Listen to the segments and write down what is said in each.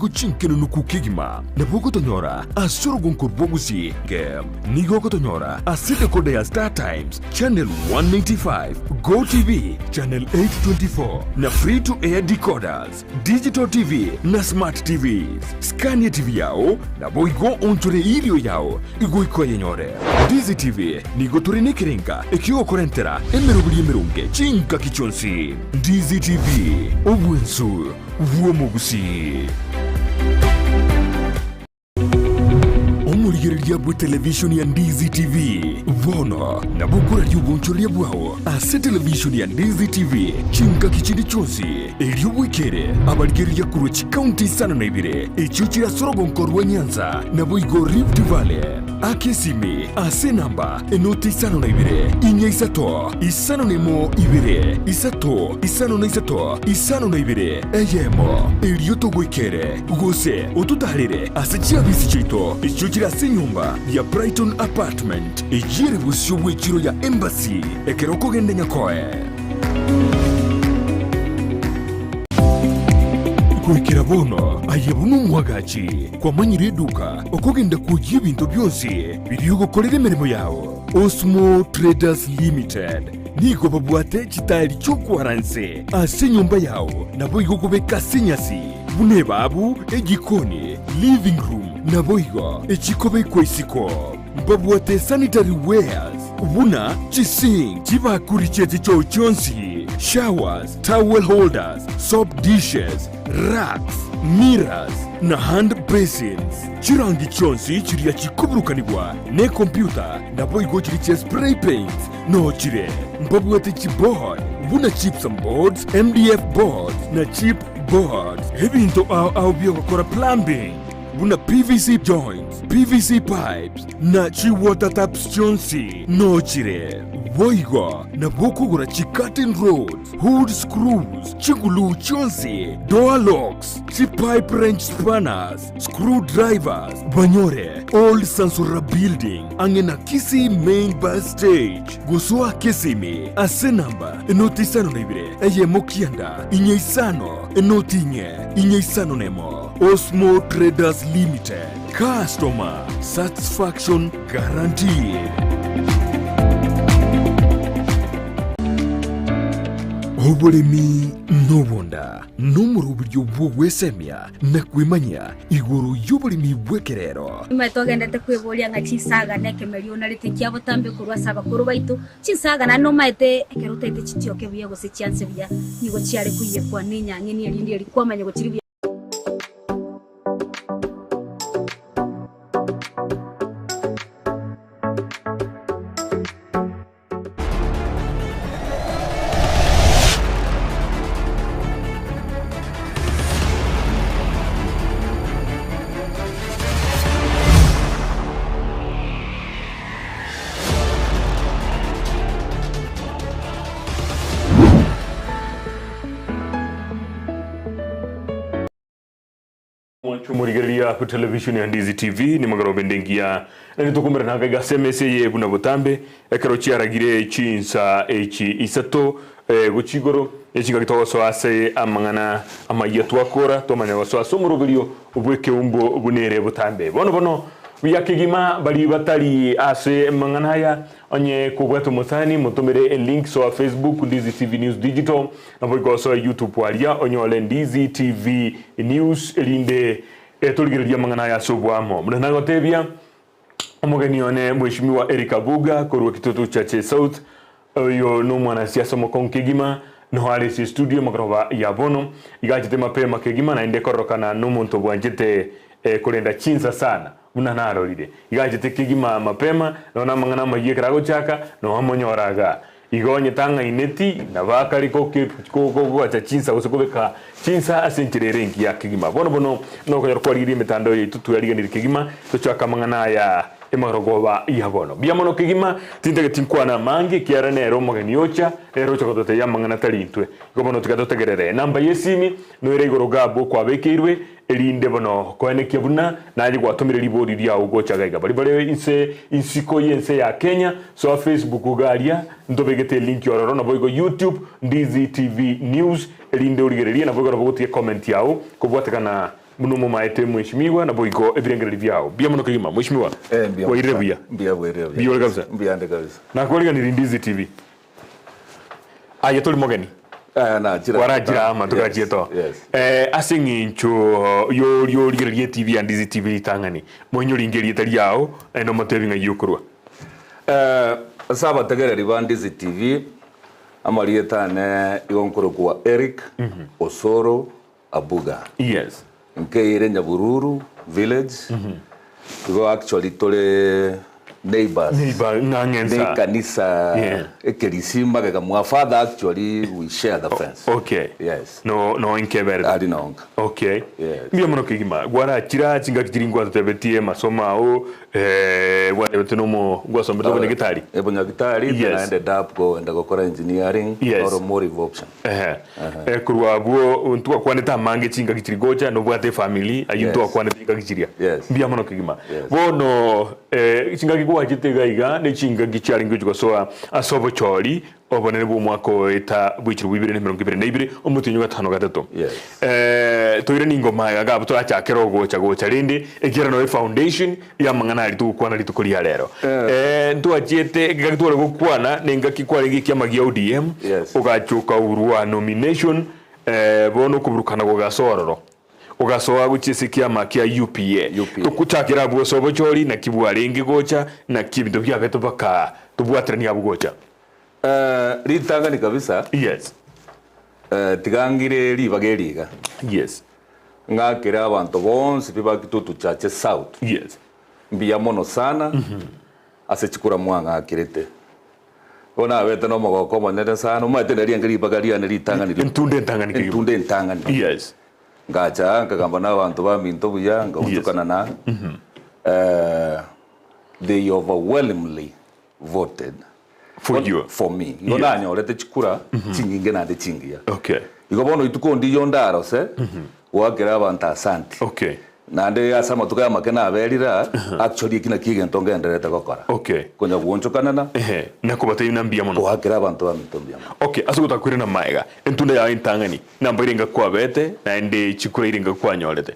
nigo chinkeno nuku kigima nabo gotonyora asoro gonkorbo Gusii nigo gotonyora asite kode ya Star Times channel 195 Go TV channel 824 na free to air decoders digital TV na smart TVs Scania TV yao na boigo ontore ilio yao igo ikoye nyore Ndizi TV nigo turine kirenga ekio korentera emerunge chinka kichonsi Ndizi TV obwensu uomo Gusii omurigereria bwe television ya Ndizi TV vono na bukura yubonchoria bwao ase television ya Ndizi TV chinka kichindi chonsi elio wikere abarigereria kurochi county sana na ibire echuchira sorogonkorwa Nyanza na boigo Rift Valley akesimi ase namba enoti isano na ibire inye isato isano nemo ibire isato isano na isato isano na ibire eyemo elio togwikere gose otutarire ase chiabisi chito echuchira ase nyumba ya Brighton Apartment ejire busyo bwechiro ya Embassy ekeroko gende nyakoe kwikira bono ayebuno mwagachi kwa manyire duka okogenda kujya ibintu byose biriyo gukorera imirimo yawo Osmo Traders Limited nigo babwate kitali cyo kwaranse ase nyumba yawo nabo igogobeka sinyasi bune babu egikoni living room nabo igo ekikobe kwesiko babwate sanitary wares ubuna chising chibakuri cheti cyo chonsi showers towel holders soap dishes racks mirrors na hand basins chirangi chonsi chiria chikuburukanibwa ne computer nabo igo chiri spray paints no chire mbabwate chibord buna chips and boards MDF boards na chip boards ebinto au byo gukora plumbing buna PVC joints PVC pipes na chi water taps chonsi no chire boigo na boku gura chi curtain rods hood screws chigulu chonsi door locks chi pipe wrench spanners screwdrivers banyore old sansura building angena Kisii main bus stage gusua kesimi ase namba enoti isano na ibire eye mokianda inye isano enoti inye isano nemo Osmo Traders Limited customer satisfaction guaranteed. Oburimi nobonda nomurubiryo bwogwesemya nakwimanya iguru y'oburimi bwekerero matogenda kwebolia nga chisaga nekemerio na ritikia botambe kurwa saba kuru baitu chisaga na nomaete ekeruta ite chitioke buye gose chance bya nigo chiare kuye kwa ninya ngeni elindi elikuwa manyo chiri. Murigeria ku television ya Ndizi TV ni magaro bendengia na nitukumira na vega semese ye buna botambe ekero chiaragire chinsa echi isato guchigoro echinga gitoso ase amangana amayatu akora tomanya waso somurugirio ubwekeumbu bunere botambe bono biyakigima bali batali ase mangana ya onye kugweto musani mutumire link so Facebook Ndizi TV News Digital na bogo so YouTube walia onyole Ndizi TV News elinde etoligeria mangana ya sobwamo muna ngotebia omugeni one mheshimiwa Erick Abuga korwa kitutu cha South yo no mwana siasa mokonkigima no hali si studio magrova ya bono igajite mapema kigima na inde korokana no muntu bwanjite kulenda chinsa sana muna narorire igajite kigima mapema no mangana mayekerago chaka no hamonyoraga igonye tanga ineti na bakari ko acha chinsa usikubeka chinsa asenchirerengi ya kigima bono no ko yorkwaliri mitando yetu tuyaliganira kigima tochaka mangana ya emarogoba ya bono biamono kigima tindege tinkwana mangi kiarane romogeni ocha erocha kotote ya mangana talintwe gobono tikatotegerere namba yesimi no ire igorogabo kwa bekirwe elinde bono koene kibuna naje gwatumire libodi dia ugocha gaiga bali insiko yense ya Kenya so Facebook galia ndobegete link yororo na boigo YouTube Ndizi TV News elinde urigereria na boigo bogotie comment yao kubwatekana muno mumaete mheshimiwa na boiko ebirengereri byao bia muno kigima mheshimiwa waire bia bia kabisa mbiande kabisa na kweli ni Ndizi TV aya tuli mogeni na jira warajira ama tukajie to asingincho yo rigererie TV and Ndizi TV tangani monyuri ingerie tari yao eno motevinga yukurwa saba tegereri ba Ndizi TV amalietane igonkoro kwa Erick Osoro Abuga yes nkeire Nyabururu village go actually tole neighbors nangensa kanisa ekerisimba kaka my father actually we share the fence okay yes no inkebere adi no okay yes mbia muno kigima gwara chira chinga kiringwa tebetie masoma au wale betonomo gwasombe to gitari ebonya gitari na ended up go and go kora engineering or more option kurwa buo ntuwa kwaneta mange chinga kiringocha no bwate family ayinto kwaneta kichiria mbia muno kigima bono chinga kwa jitega iga ne chinga gichari ngo soa asobo chori obonere bu mwako eta bwichiru bibire ne 22 omutinyo gatano gatatu toire ningoma ya gabo to acha kero gocha rindi egira no foundation ya mangana ali tu kwana litu kuri rero ntu ajete gagitore gukwana nenga kikwari gikiama gia ODM ugachuka urwa nomination bono kuburukana go gasororo ugasoa guchisikia makia UPA tukuchakira bwo sobo chori na kibwarengi gocha na kibindo bya beto baka tubwatrani abugocha ritanga ni kabisa yes tigangire ribageriga yes ngakira abantu bonse bibakitutu chache south yes mbia mono sana ase chikura mwanga akirete ona wete no mogoko monene sana umatenderia ngiri bagaria ni ritanga ni ntunde ntanga ni yes ngacha ngagamba na abantu ba minto buya ngautukana na they overwhelmingly voted for me yona nyorete chikura chinginge na de chingia okay igobono itukondi yondaro se wakira abantu asante okay nande asama tukaya makena aberira actually kina kigento ngenderete gokora okay konya guonchokanana na kubate ina mbia mono wakira abantu ba mitombia okay asukuta kwirina maiga entunda ya intangani namba iringa kwa bete na ende chikura iringa kwa nyorete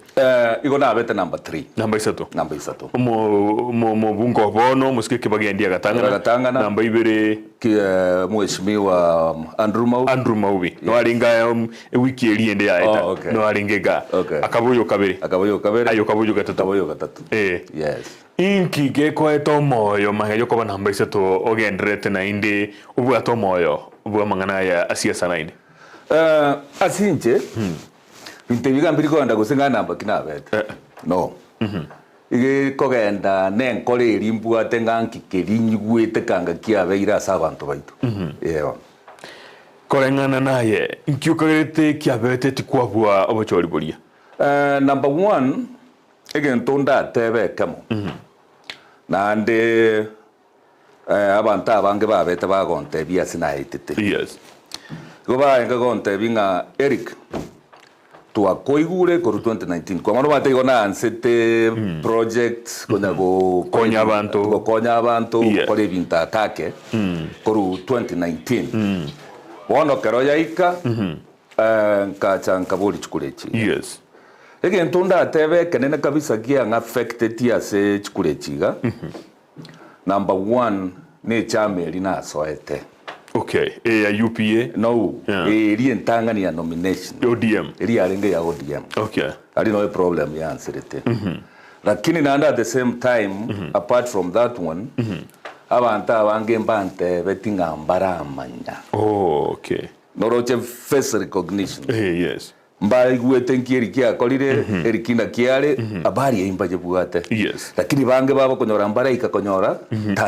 igona bete number 3 namba 3 mo bungo bono musikike bagendia gatangana namba ibere mheshimiwa Andrew Maubi no aringa wiki eliende ya eta no aringega akabuyo kabiri ayo kabuyo gatatu yes inki geko eto moyo maheyo ko namba 3 ogendrete na inde ubwato moyo ubwa mangana ya siasa na inde asinche intebiga mbiri ko ndago singa namba kinabete no ige kogenda nenkore erimbu atenganki kerinyugwete kanga kiabeira sabantu baitu korengana naye inkiukarete kiabete tikwabwa obochori boria number 1 again tonda tebe kamo nande abantu abange babete bagonte bia sinaitete yes goba enga gonte binga Erick tuakoigure koru 2019 kwa mano bate gona ansete project kona go konya abantu kore vinta kake koru 2019 bono kero yaika nkacha nkabuli chukulechi yes again tunda tebe kenene kabisa gia affected ya se chukulechiga number 1 ne chameli na soete okay ya UPA no eri entangani ya nomination ODM eri arenge ya ODM okay ali no problem ya answerete lakini na at the same time apart from that one abantu abange mbante betinga mbaramanya okay noroche face recognition yes mbai guetenki Erick akorire Erick na kiare abari imbaje buate yes lakini bange baba konyora mbara ikakonyora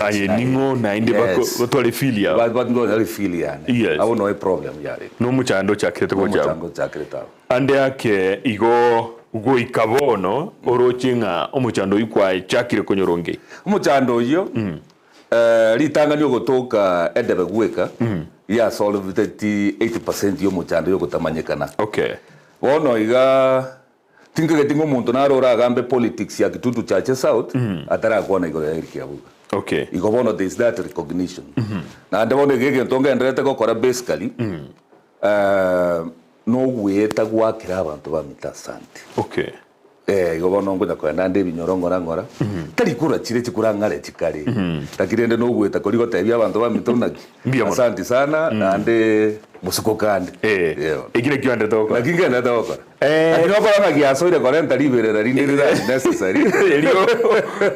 aye ningo na inde bako tole filia bako tole filia yes abo no problem yare no muchando chakete ko jabo ande yake igo ugo ikabono orochinga omuchando ikwa chakire konyoronge omuchando yo ritanga nyo gotoka edebe gweka ya solve 80% yo muchando yo gotamanyekana okay bono iga tingo muntu narora agambe politics ya kitutu chache south atara kuona igo ya Erick Abuga okay igo bono there is that recognition na ndabone gege ntonga ndrete ko kora basically no gweta gwakira abantu ba mitasante okay igo bono ngonya kwenda ndi binyorongora ngora kali kura chire chikura ngare chikari takirende no gweta kuri gotebia abantu ba mitonaki asante sana na ndi musuko kandi igire kyande toko lakini ngenda toko lakini opa na giaso ile 40 libere rinde necessary elio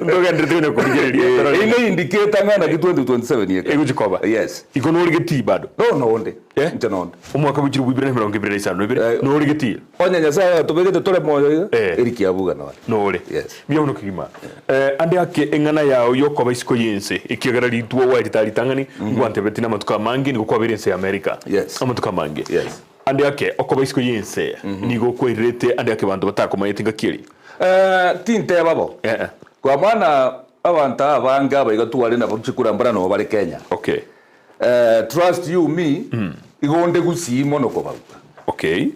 ndoga ndetune kurigereria pero ine indicator ngana ki 2027 yeke egujikoba yes iko no rigeti bado no onde ntonde umwaka buchiru bibire 2025 no rigeti onya sa tubegete tole moyo Erick Abuga no ore bia no kigima ande ake engana yao yokoba isiko yense ikigara ritwo wa ritari tangani ngwante betina matuka mangi ni kwa birense America amatuka mangi ande ake okoba isiko yense ni go kwirete ande ake bantu batakomayetinga kiri tinte babo kwa maana abantu abanga baigatuwale na buchikura mbara no bari Kenya trust you me igonde Gusii mono ko baba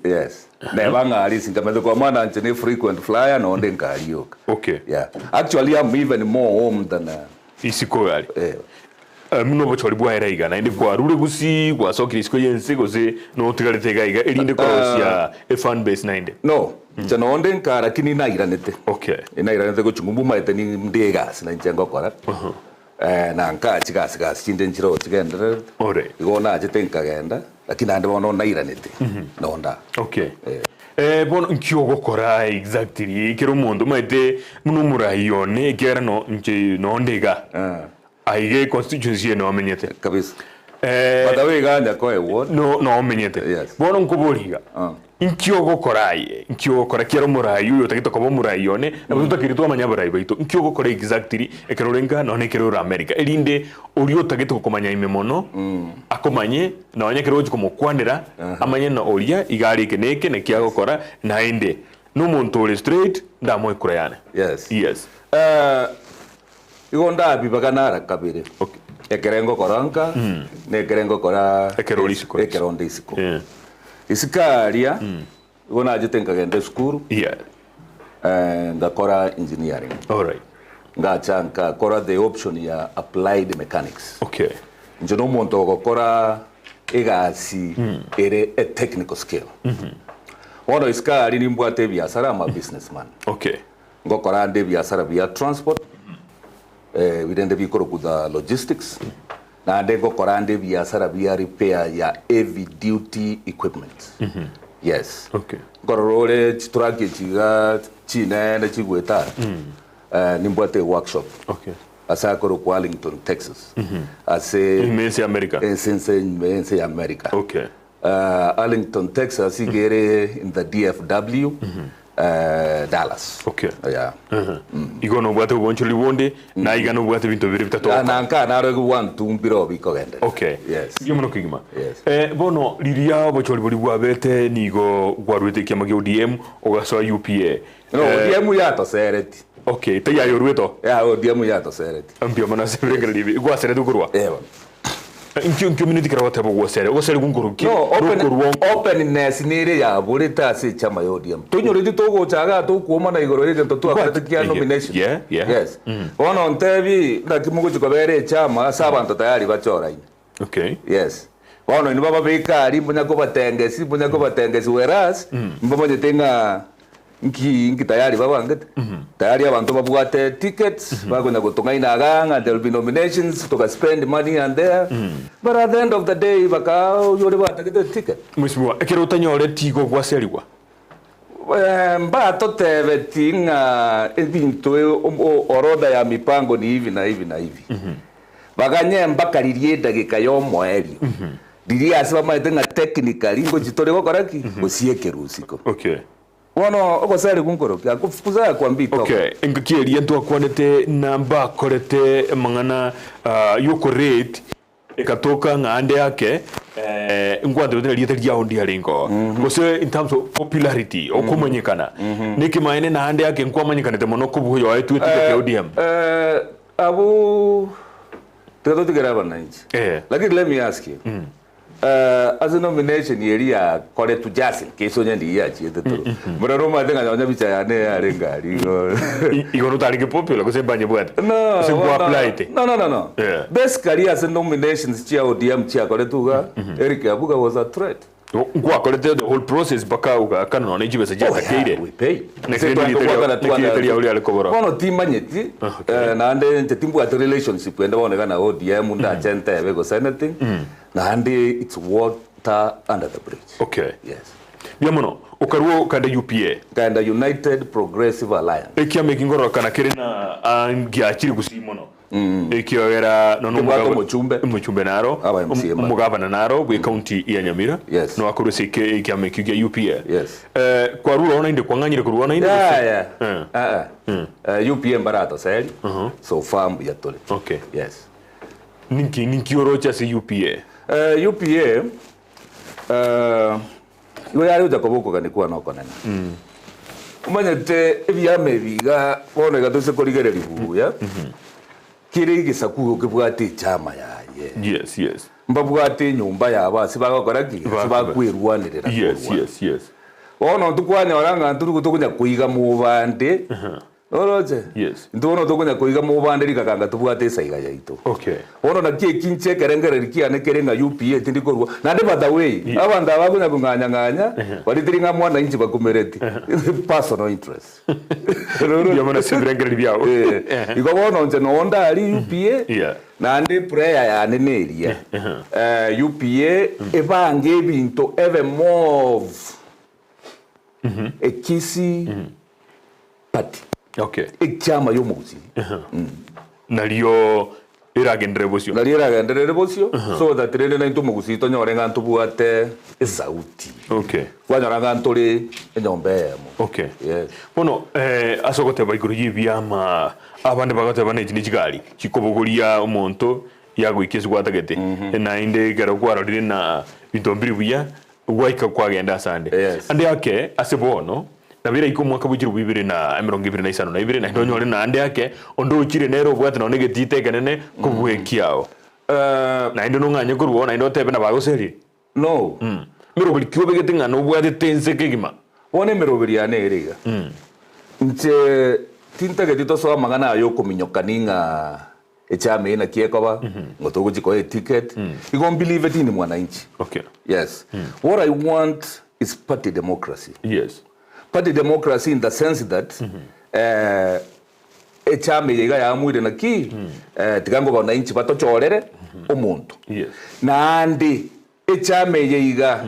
yes na banga ali singameze kwa maana nchene frequent flyer no onde nkarioka actually I'm even more home than isiko yali muno bochori bwaira igana indi kwa rure Gusii kwa sokiri isiko yense gose no tigarete gaiga elinde kwa sia fan base 90 no chano onde nkara kini na iranete ina iranete go chungumbu maite ni ndegas na nchengo kora na nka chigas chinde nchiro chigendera igona achitenka genda lakini ande bono na iranete nonda bono nkyogo kora exactly kero mondo maite muno murayone kera no nche no ndega aige constituency no amenyete kabisa badawe ganya ko ewo no amenyete bono nkuburiga nkyogo kora kero murayi uyo takito kobo murayi one nabuto takirito amanya barayi baito nkyogo kora exactly ekero renga no ne kero America elinde uriyo takito komanya imemono akomanye na wanya kero chikomo kwanera amanye na oria igari keneke ne kyago kora na inde no muntu uri straight ndamo ikurayane yes igonda bibaganara kabire ekerengo koranka ne ekerengo kora ekeronde isiko isikaria igona jitenka gende skuru ngakora engineering ngachanka kora the option ya applied mechanics njono muntu gukora igasi ere a technical skill ono isikari ni mbwate biashara ma businessman ngokora ande biashara via transport wirende bikoro kuda logistics na ande ngokora ande biashara via repair ya heavy duty equipment yes ngorore chiturage chiga chine na chigweta nimbwate workshop asa koro kwa Arlington, Texas ase mense America mense America Arlington, Texas igere in the DFW Dallas igono bwate uboncho libonde na igano bwate bintu biri bitatu na nka naro gwantu mbiro bikogende yomuno kigima bono liria bocholi boli bwabete nigo gwarwete kiama gyo DM ogaso UPA no DM ya to sereti taya yorweto DM ya to sereti ambio mana sebrengere libi gwa sereti kurwa in community kara wata bwo sere o sere gunguru ki openness nire ya burita se chama yodium tunyore ditogo chaga to kuoma na igoro ile to akatikia nomination yes ono ontebi ndakimugo chikobere chama sabantu tayari bachora yes ono ni baba bekari mbunya ko batengesi whereas mbonye tenga nki tayari babangete tayari abantu babwate tickets bagona gutunga inaganga there will be nominations to spend money and there but at the end of the day baka yore batakete ticket musibwa ekero tanyore tigo gwaseriwa mba totebe tinga ebintu oroda ya mipango ni hivi na hivi na hivi baganye mbakaririe ndagika yo mweri diria asiba maitenga technically ngo chitore gokoraki gusiekerusiko wono ogosari kunkorokia kufukuza kwambito engakieria ntu akwanete namba korete mangana yoko rate ekatoka ngande yake ngwande rete ria ondi aringo gose in terms of popularity okumanyikana niki maene na hande yake nkwamanyikana temono kubuyo wa tweet ya ODM abu tedo tigeraba nanji lakini let me ask you as a nomination area kore to just keso nyandi ya chiete to muraro matenga nyonya bicha ya ne arengari igoro tarike popular ko sembanye bwate no se go apply te no best career as a nominations chia ODM chia kore tuga Erick Abuga was a threat Ngwa kolete the whole process baka uga kana no njibe saja takeire. We pay. Nekiri uli alikobora. Bono timanyeti na ande ntetimbu at relationship enda bone kana ODM unda agenda ebe anything. Na ande it's water under the bridge. Okay. Yes. Biamono ukaruo kanda UPA. Kanda United Progressive Alliance. Ekia mekingoro kana kirina angia chiri Gusii mono. Ekio era no muchumbe naro mugabana naro we county ya Nyamira no akuru sike ekia mekigia UPA. Yes. Kwa rura ona inde kwanganyire kuruona inde. UPA barato seli. So farm ya tole. Okay. Yes. Ninki orocha si UPA. UPA yo yari ujakoboko kanikuwa noko nana. Umanyete ebyame biga bone gatose koligere libuya. Kiri gisakugo kibwate chama yaye. Yes. Mbabwate nyumba yaba sibagakora ki sibakwirwanirira. Yes. Ono tukwanya oranga nturu tukunya kuiga mubande. Oroje. Yes. Ndono tukunya kuiga mubande likakanga tubwate saiga yaito. Okay. Ono na kie kinche kerengere likia kerenga UPA tindikorwa. Na by the way, abanda bakunya kunganya walitiringa mwana inchi bakumereti. Personal interest. Yamana sindrengere byao. Iko bono nje no onda ali UPA. Na ande prayer ya neneria. UPA ebange binto even more. Kisii party. Okay. Chama yo Gusii. Nalio iragendere bosio. So that rene na into Gusii to nyorenga ntubuate sauti. Okay. Wanyoranga ntore enyombemo. Okay. Yes. Bono asogote baiguru yibyama abande bagate bane nikigali kikobogoria omonto yagwikese gwatagete na inde gero gwarorire na bintombiri buya gwaika kwagenda sande. Ande yake asebono nabira iko mwaka bujiru bibiri na emirongo ibiri na isano na ibiri na ndonyore na ande yake ondo ukire nero bwate na negeti kanene kubwekiao na inde no nganye kuruo na inde tebe na bagoseri no miro buli kyobe getinga no bwate tense kegima one miro biri ane eriga nche tinta getito so magana yo kuminyokaninga echame ina kiekoba ngotogo jiko ticket you don't believe it in mwananchi. Okay. Yes. What I want is party democracy. Yes. Party democracy in the sense that echame yiga ya mwire na ki tigango bananchi batochorere omuntu. Yes. Na andi echame yiga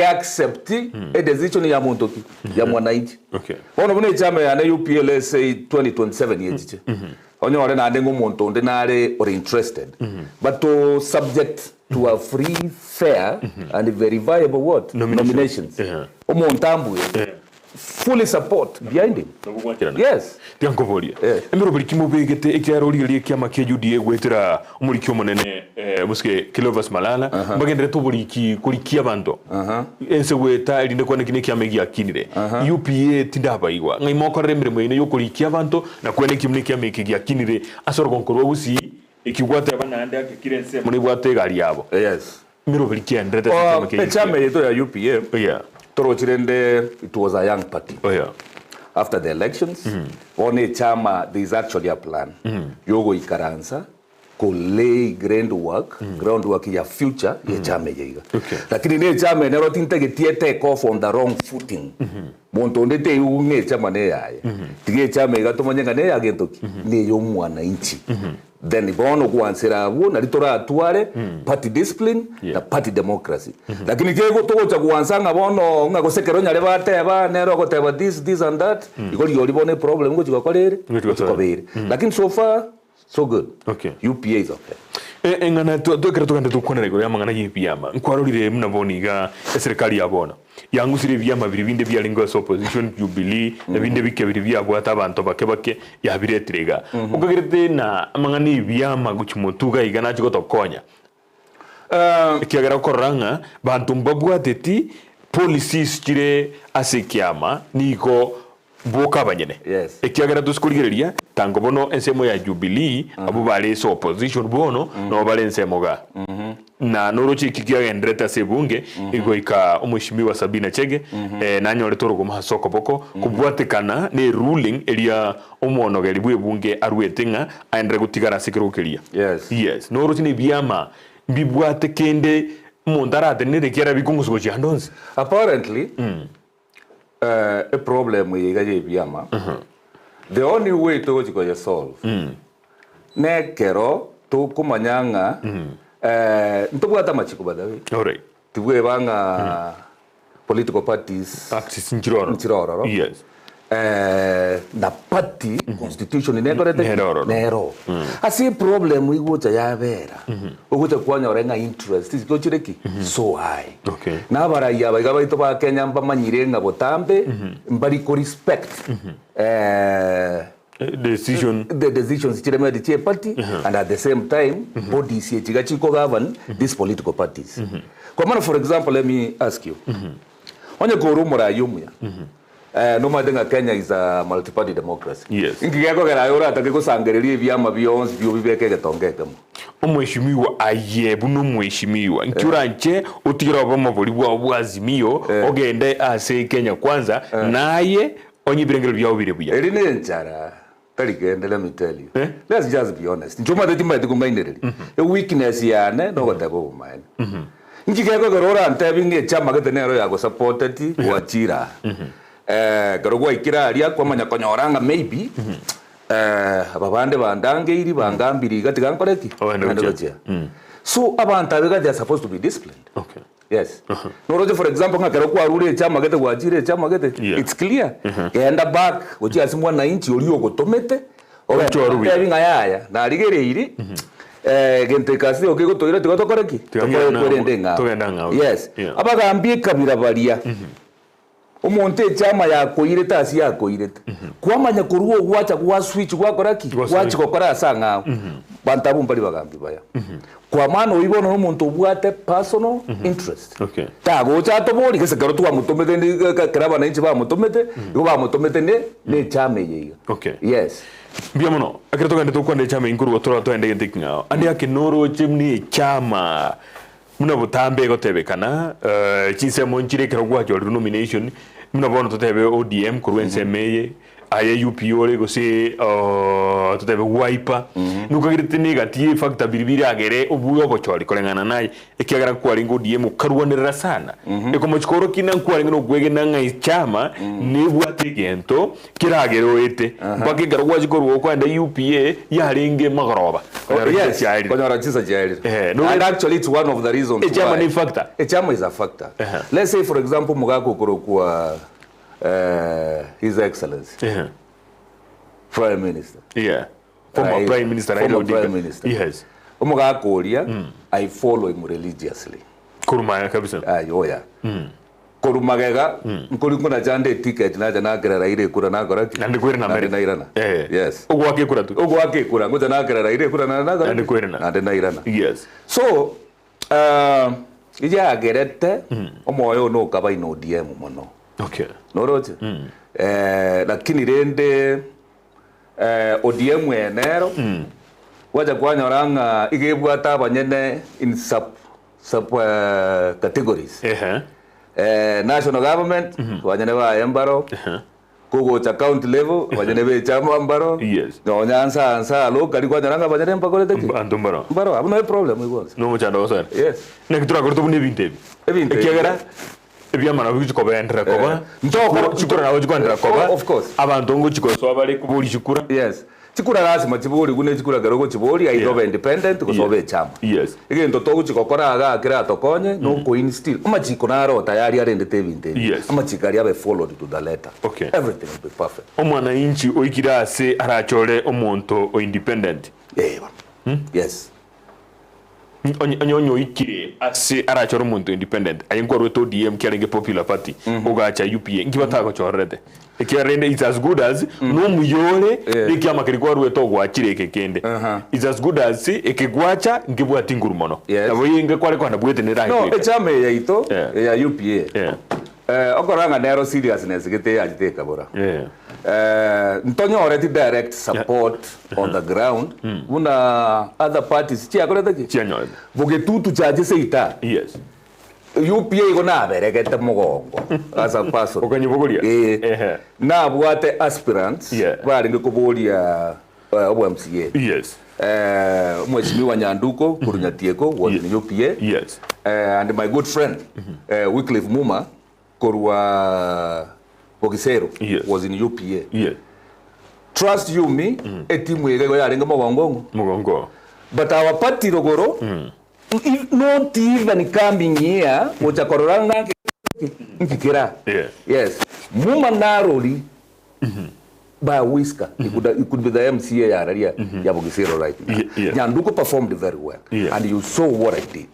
accept a decision ya muntu ya mwananchi. Okay. Ono bune echame ya na UPA let's say 2027 yejiche. Onyore na ndengo muntu ndinare or interested but to subject to a free fair and very viable what nominations omontambu fully support behind him. Yes. Tianko volia. Emiro buli kimubegete ekyaro liri kyama kya UDA gwetera umurikyo monene muske Kilovas Malala bagendere to buli ki kuri abantu. Ense gweta irinde kwa nekine kyama gyakinire. UPA tindabaigwa. Ngai mokorere mirimo ine yokuri ky'abantu na kwene kimne kyama gyakinire asoro konkorwa Gusii ikigwate abana ande akikirense muri bwate gali yabo. Yes. Miro buli kyandrete kyama yeto ya UPA. Yeah. It was a young party. After the elections, on chama there is actually a plan. Yogo ikaransa ko lay groundwork ya future ya chama yiga. Lakini ne chama ne rotinta getie take off on the wrong footing. Monto ndete unge chama ne yaye. Tige chama yiga tomonyenga ne yagentoki. Ne yo mwananchi. Then bono kuansera abo na litora atuare party discipline na party democracy. Lakini kego to cha kuansanga bono nga kosekero nyale bateba nero koteba this and that ikoli yoli bone problem ngo chikokolere chikobere. Lakini so far so good. Okay. UPA is okay. Engana twekera tukande tukona rego yamangana yipiyama nkwarorire munaboniga serikali yabona yangusire byama biri binde byalingo opposition Jubilee na binde bikebiri byabwata abantu bake yabiretirega ukagirete na mangani byama guchimotuga igana chikotokonya kiagera koranga bantu mbabwateti policies kire asekiama niko boka banyene. Yes. Ekiagera tusikurigereria tango bono ensemo ya Jubilee abo bale so opposition bono no bale ensemo ga. Na norochi kikiagendreta sebunge igoika umushimiwa Sabina Chege nanyore torogo mahasoko boko kubwatekana ne ruling elia omono gelibwe bunge arwetinga aendre gutigara sikirukeria. Yes. Yes. Norochi ne byama bibwate kende montarate ne rekiera bikungusuko chiandonzi apparently a problem yigaje biama the only way to go solve nekero to kumanyanga ntobwata machiko badawe alright tibwe banga political parties axis nchiroro yes na party constitution nero asi problem igucha ya vera ugucha kwanya orenga interest is gochireki so high okay na baraya bagaba ito ba Kenya mbamanyire nga botambe mbari ko respect the decisions chirema the party and at the same time bodies chigachi ko govern these political parties kwa maana for example let me ask you onye ko rumura yumya no madenga Kenya is a multi-party democracy. Yes. Ingigeko gerayora atake kusangereria vyama byonse byo bibeke getongekemo. Omweshimiwa ayebu no mweshimiwa. Nkyura nche utigira bama boli bwa azimio ogende ase Kenya kwanza naye onye birengero byawo birebuya. Eri ne nchara. Let me tell you. Let's just be honest. Nchoma de timba tukumaindereri. A weakness yane no gotabo mine. Ingigeko gerora antebinge chama getenero yago supported wachira. Garogwa ikiraria kwa manyakonyoranga maybe ababande bandangeiri bangambiri gati gankoreki so abantu abega they are supposed to be disciplined okay yes no for example ngakero kwa rule chama gete gwachire chama gete it's clear genda back uchi asimwa na inchi oli ogotomete ogachorubi ebinga yaya na rigereiri gente kasi okigotoira tigotokoreki tugenda ngao yes abagambie kabira baria umuntu chama yakoire tasi yakoire kwamanya kuruo gwacha gwa switch gwakoraki gwachi kokora sanga bantabu mbali bagambi baya kwa maana uyibona umuntu ubwate personal interest okay tago cha tobori kese karo twa mutomete ni karaba na inchi ba mutomete yo ba mutomete ne chama yiga okay yes biamono akira ngende tukwande chama inkuru gotora to ende ntikingao andi akinoro chimni chama muna butambe gotebekana chise monchire kero gwacho nomination muna bono totebe ODM kurwensemeye aye UPO le gose totebe wiper nukagirite negative factor biribiri agere obuyo gochori kolengana naye ekiagara kwaringo ODM karwanira sana ekomo chikoro kina kwaringo gwege nanga chama nebwate gento kiragero ete mpaka garo gwachi korwo kwanda UPA yaringe magoroba yes konyora chisa jairi and actually it's one of the reasons echama ni factor echama is a factor let's say for example mugako korokwa His Excellency Prime Minister former Prime Minister yes umugakoria I follow him religiously kurumaya kabisa ayoya kurumagega nkuri jande ticket naja nagerera ire kura nakoraki nandi kwira na America nairana yes ogwake kura tu ogwake kura ngoja nagerera ire kura nakoraki nandi kwira nandi nairana yes so ija agerete omoyo no kabaino ODM muno okay noroje lakini rende ODM enero waja kwanyoranga igebwata abanyene in sub categories national government wanyene ba embaro kugo cha county level wanyene be chama mbaro yes no nyansa ansa local kwanyoranga abanyene mpakole teki andombaro mbaro abuna problem igons no muchando osana yes nekitura korto bune binte ekegera ebyamana bikiko bendera koba ndoko chikura nawo chikwandira koba of course abantu ngo chikoso abali kubuli chikura yes chikura lazima chibuli kune chikura garoko chibuli aidobe independent kusobe chama yes igento to chikokora aga kira tokonye no ko instill amachiko naro tayari arende tebinte amachikari abe followed to the letter okay everything will be perfect omwana inchi oikirase arachole omonto o independent yes onyo ikire ase arachoro muntu independent ayenkwa rweto DM kiarenge popular party ogacha UPA ngibata ko chorete ekirende it's as good as no muyole ikiama kirikwa rweto gwachire kekende it's as good as ekigwacha ngibwati ngurumono abo yinge kwale kwa nabwete ne right no echame yaito ya UPA okoranga nero seriousness gete ajite kabora ntonyo already direct support on the ground una other parties chia korete ki chia nyoe bogetutu chaje seita yes UPA igona beregete mugongo as a person okanyibogoria na bwate aspirants bari ngikuboria obo MCA. Yes. Mheshimiwa Nyanduko Kurunyatieko was in UPA. Yes. And my good friend Wycliffe Muma Korwa Bogisero was in UPA. Yes. Trust you me, etimu yego yarenga mugongo. But our party rogoro not even coming here uchakororanga nkikira. Yes. Muma naroli by a whisker. It could be the MCA ya Bogisero right now. Nyanduko performed very well. And you saw what I did.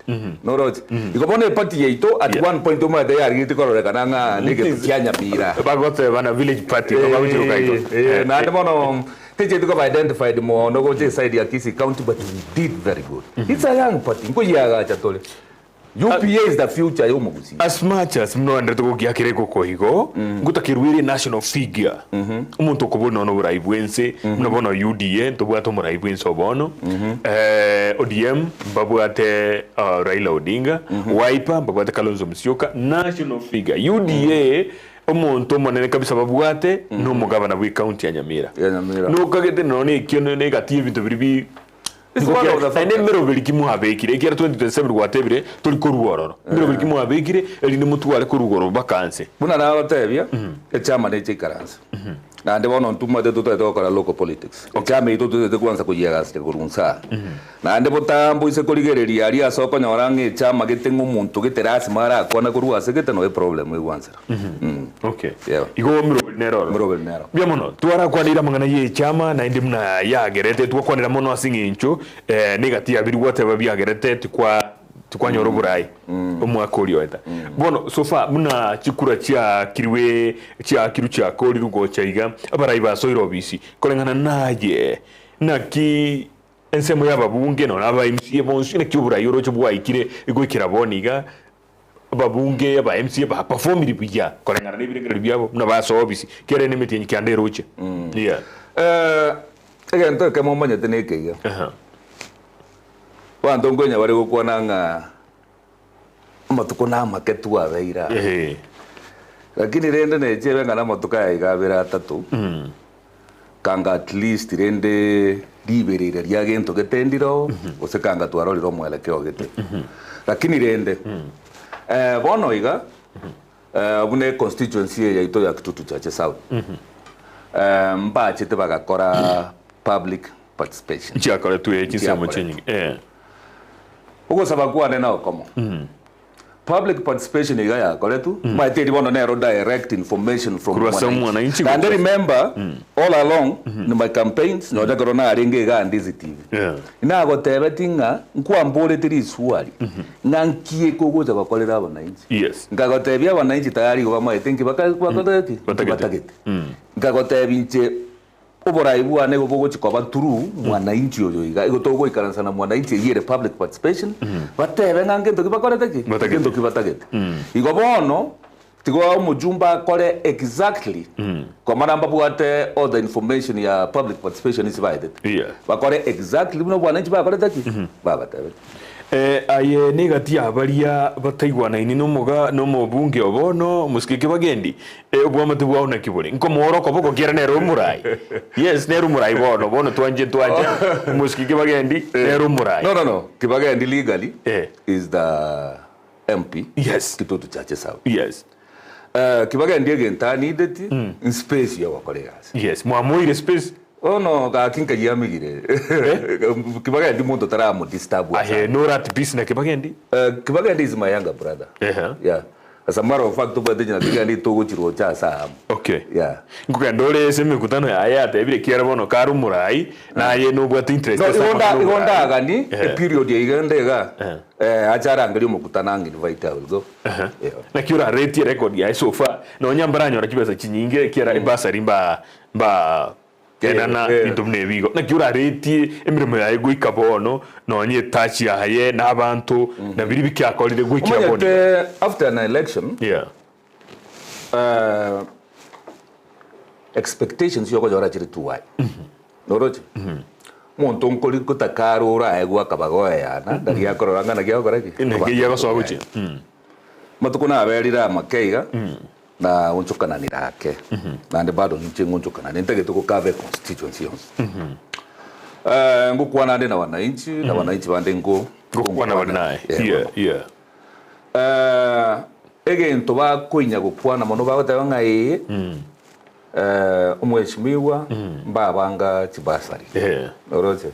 No right. Ikopone party yeito at one point uma they are getting kananga nige kianya pira. Bagote bana village party kama wicho kaito. Na ndemono teje tuko identified mo no go side ya Kisii County, but we did very good. It's a young party. Ngo yaga chatole. UPA is the future yo Gusii. As much as mno andre tuko giakireko kohigo ngutakirwiri national figure umuntu kubona no buraibwense mnabona UDA tubwato muraibwense obono ODM babwate Raila Odinga Wiper babwate Kalonzo Musyoka national figure UDA omuntu monene kabisa babwate no mugabana bwi county ya Nyamira no kagete none kyono ne gatie bintu biribi ene mero belikimu habekire ekira 2027 gwatebire tuli koruororo mero belikimu habekire eli ne mutu wale korugoro bakanse buna na batebia chama ne chikaranza na ndebono ntuma de toto etokora local politics chama ito de kwanza kujiaga ste kurunsa na ndebo tambo ise koligereria ali asoko nyorange chama gitengo muntu giterasi mara akona kurua segete no problem we wanza okay igo mero nero biamono twara kwanira mangana ye chama na indi mna yagerete twakwanira mono asingincho negatia biri whatever biagerete tukwa nyoro burai omwaka uri weta bono sofa muna chikura chia kiriwe chia kiru chia kori rugo chaiga abarai basoiro obisi kolengana naje naki ensemo y'ababunge no aba MCA bonsi ne kibura yoro cyo bwaikire igwikira boniga babunge aba MCA ba performiri bijya kolengana n'ibirengero byabo muna baso obisi kere nemeti nyikande roche again to kemo manya teneke Wando ngonya bari gukwana nga matuko na maketu abeira lakini rende ne jebe ngana matuka ya igabira tatu kanga at least rende liberira rya gento getendiro osekanga twaroriro mwelekeo gete lakini rende bono iga bune constituency ya ito ya Kitutu Chache South mbache te bagakora public participation chakora tu ekisemo chenyi uko sababu nena okomo public participation igaya koletu maiteri bono nero direct information from someone and I remember all along in my campaigns no dakorona aringe ga Ndizi TV ina gotebetinga nkwambole tiri swali ngankie kogoza bakolera abananchi ngagotebia abananchi tayari go bamaitengi bakatageti ngagotebinche oboraibu ane gobogo chikoba turu mwananchi oyo iga igotogo ikaransa na mwananchi yire public participation batebe ngange ntoki bakoreteki ntoki batagete igobono tigo mujumba kore exactly kwa maramba bwate all the information ya public participation is divided bakore exactly buno mwananchi bakoreteki babatebe aye negati abaria bataigwana ini no mubunge obono musikike bagendi obwamate bwawo na kibole nko moroko boko kera nero murai yes nero murai bono twanje musikike bagendi nero murai no kibagendi legally is the MP Kitutu Chache South kibagendi agentani ideti in space ya wakolegas mwamuire space Oh no, kinka yamigire. Kibagendi muntu taramu disturb. No rat business Kibagendi. Kibagendi is my younger brother. Yeah. As a matter of fact, tubadenya Kibagendi togo chiro cha sam. Okay. Yeah. Ngukandole seme kutano ya ayate ebire kiara bono karu murai na ye no bwat interest. No, igonda gani a period ya igandega. Achara ngari mukutana ngi invite will go. Na kiura rate record ya so far. No nyambaranyo rakibeza chinyinge kiara ibasari ba kenana intumne bigo na kiura reti emirimo ya igwika bono no nye touch ya haye na abantu na biri bikyakorire gwikira bono after an election expectations yoko jora chiri tuwai noroje muntu nkoli kutakarura egwa kabagoya yana ndari yakororanga na gyakoraki ngi yagoso guchi matukuna aberira makeiga na unchukana ni rake na nde bado nche unchukana nende getuko kave constituency ngukwana ndi na wananchi na wananchi bande ngukwana banaye yeah egento bakoinya gukwana mono bagoteba ng'ai umweshimiwa mbabanga chibasari oroche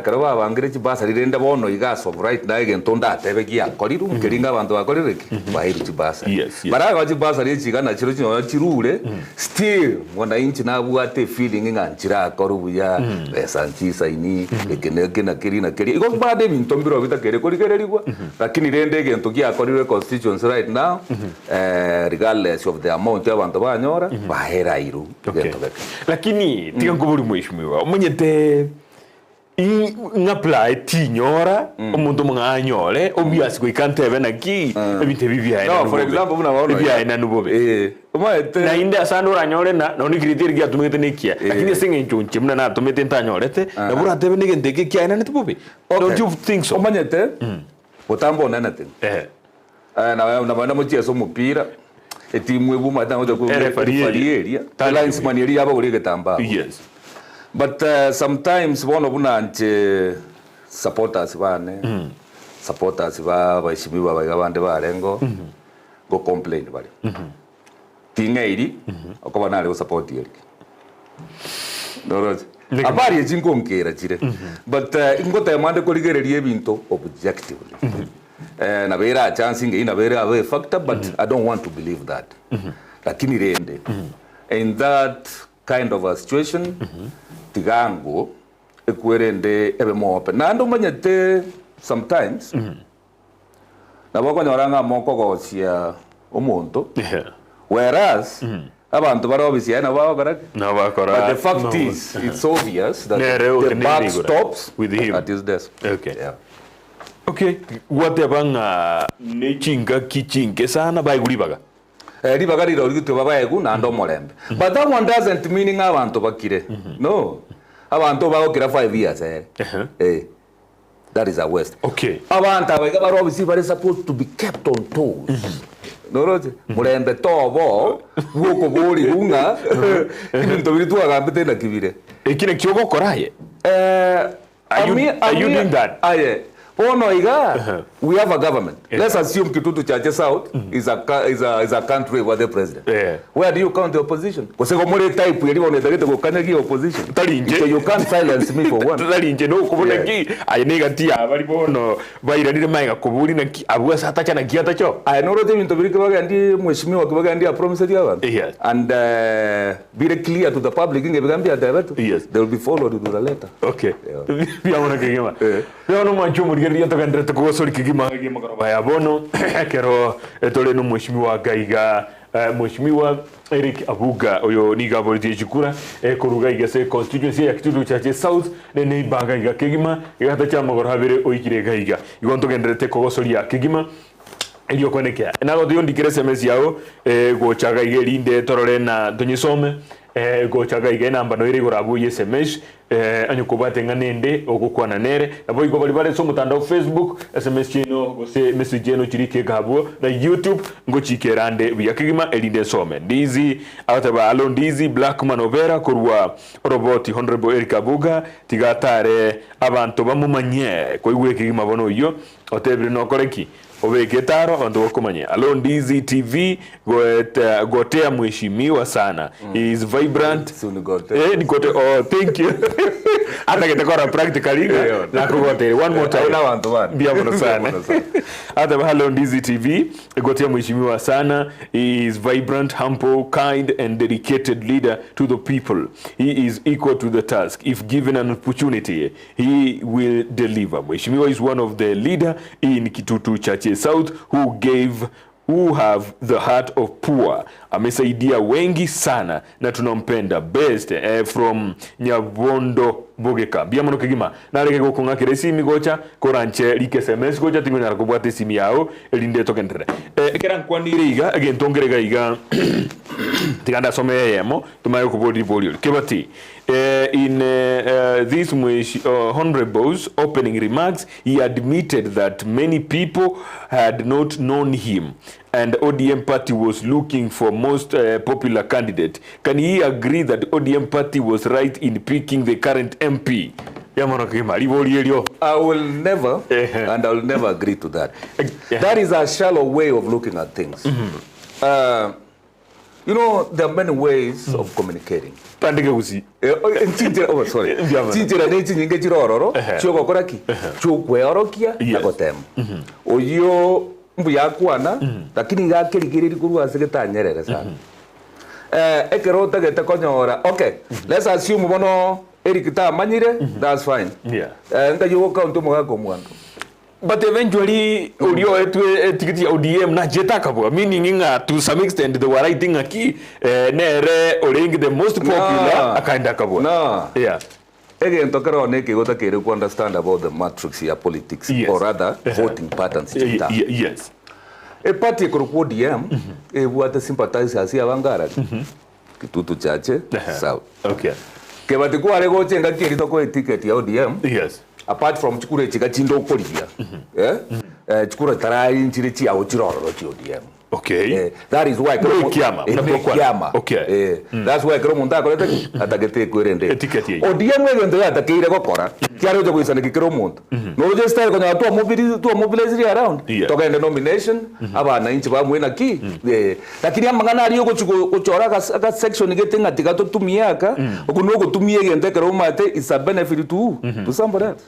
karo babangire chibasari rende bono igaso right na egento ndatebe giakoriru mukeringa abantu bakorereke bahiru chibasari baraga chibasari echigana chiro chino chirure still wananchi nabwate feeling ng'anchira akorubuya besanchisa ini ekeneke na keri igo bade binto mbiro bitakere korigererigwa lakini rende egento giakorire constituency right now regardless of the amount y'abantu banyora bahera iru lakini tiga nguburi mwishimiwa umunyete ngapply tinyora umuntu mwanyole obvious ko ikantebe naki ebinte bibyaye no for example muna waona bibyaye na nubobe umayete na inda sandu ranyole na no nikritiri gya tumete nekia lakini singe nchunche muna na tumete ntanyolete na bura tebe nigente kia ina netubobe don't you think so umanyete utambo nene tin na bana muchezo mupira etimu ebuma ndango ko referee linesman yari yaba uri getamba yes. But sometimes one of unanche supporters bane supporters bashimiwa bagabande barengo go complain bali tingairi okoba nale support Erick noroje abari ejinkongera chire but ingota mande koligererie binto objectively na bera chance nge ina bera a factor but I don't want to believe that lakini rende in that kind of a situation tigango ekwerende ebe mope nando manyete sometimes na bako nyoranga moko gocia omonto whereas abantu baro bisia na bakora but the fact is it's obvious that the buck stops with him at his desk. Okay whatever nechinga kichinge sana baigulibaga ribaga riro rigitwe babaegu na ndo morembe but that one doesn't mean abantu bakire no abantu bagokira 5 years that is a waste abantu abega baro bisi bare supposed to be kept on toes noroje morembe tobo guko bori unga ibintu biritu agambite na kibire ekine kyogo koraye are you doing that Ono iga, we have a government. Let's assume Kitutu Chache South is a country where the president. Where do you count the opposition? Because more type we want to go Kanagi opposition. So you can't silence me for one. Talinje no kubonaki I negatia abari bono bayirani manga kuburi na Abuga satacha na giata cho. I know that into biri kibaga ndi mheshimiwa kibaga ndi a promise dia and be clear to the public nge bigambia direct. Yes. They will be followed to the letter. Okay. Bia mona kigema. Bia no manchumu riyo tokandrete ko sori kigima kigima karoba ya bono kero etole no mheshimiwa gaiga mheshimiwa Erick Abuga oyo niga volti chikura koruga igase constituency ya Kitutu Chache South ne banga iga kigima igata cha magoro habere oikire gaiga igonto gendrete ko sori ya kigima elio konekea na godio ndikire SMS yao go chaga igerinde torore na tonyisome go chaga ige namba no iri gorabu SMS anyukubate nganende okukwana nere nabo igo bali bare so mutandao Facebook SMS chino gose message eno chirike gabo na YouTube ngo chikerande biyakigima elinde some Ndizi ataba alo Ndizi Black Manovera kurwa roboti honorable Erick Abuga tigatare abantu bamumanye ko igwe kigima bono yo otebre no koreki obeketaro ando bakomanye alo Ndizi TV gotea mheshimiwa sana is vibrant nikote oh thank you hata kitakora practically na kugote one more time na wantu bana bia bono sana hata alo Ndizi TV gotea mheshimiwa sana is vibrant humble kind and dedicated leader to the people he is equal to the task if given an opportunity he will deliver mheshimiwa is one of the leader in Kitutu Chache South who have the heart of poor amesaidia wengi sana na tunampenda best from Nyabondo Bogeka biamono kigima na reke gokunga kiresimi gocha koranche like SMS gocha timina rakubwate simi yao elinde tokendre keran kwanire iga agentongere iga tiganda some yemo tumayo kubodi bolio kebati in this honorable's opening remarks he admitted that many people had not known him and ODM party was looking for most popular candidate. Can he agree that ODM party was right in picking the current MP? I will never, and I will never agree to that. That is a shallow way of looking at things. You know, there are many ways of communicating. Gusii. Oh, sorry. Chinchira ni chinyinge chirororo, choko koraki, chokwe orokia, nakotem. Oyo mbuya kwana, lakini gakirigiri kurwa seketa nyerere sana. Ekerota gete konyora. Okay, let's assume bono Erick ta manyire, that's fine. Yeah. Nga yo count mo gako mwandu. But eventually, Ulio ticket ODM na jeta kabwa, meaning to some extent they were writing a key nere oring the most popular akaenda kabwa. No. Yeah. Again, tokero neke gota kere ku understand about the matrix ya politics, or rather voting patterns. Yes. A party ko ODM e buata sympathize asi avangara. Kitutu chache sawa. Okay. Ke batiku ale go chenga kiri to ko ticket ya ODM. Yes. Apart from chikure chika chindo kolia. Chikure tarai nchire chi au chiroro chi ODM. Okay. That is why Kiama. Okay. That's why kero munda ko leta atagete kwirende. Ticket ye. ODM ngendo atakire gokora. Kyaro jo kuisana kikero munda. No je style ko nyato mobilize around. Toka in the nomination abana inchi ba mwena ki. Lakini amangana ari yoko kuchora ka section getenga tikato tumiaka okuno kutumie gente kero mate is a benefit to somebody else.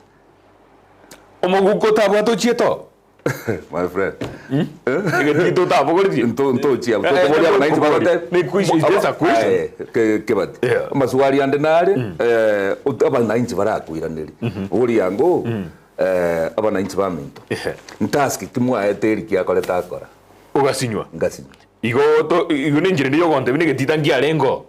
Omoguko tabato chieto. My friend. Ngetito tabo gorji. Nto chia. Tomoria na inchi barote. Ni kuishi desa kuishi. Ke bat. Maswali ande nare aba na inchi barakuiraneri. Uri yango aba na inchi baminto. Ntaski kimwa eteri kia koleta akora. Ugasinywa. Ngasinywa. Igo ninjire ndiyo konte bine getita ngia lengo.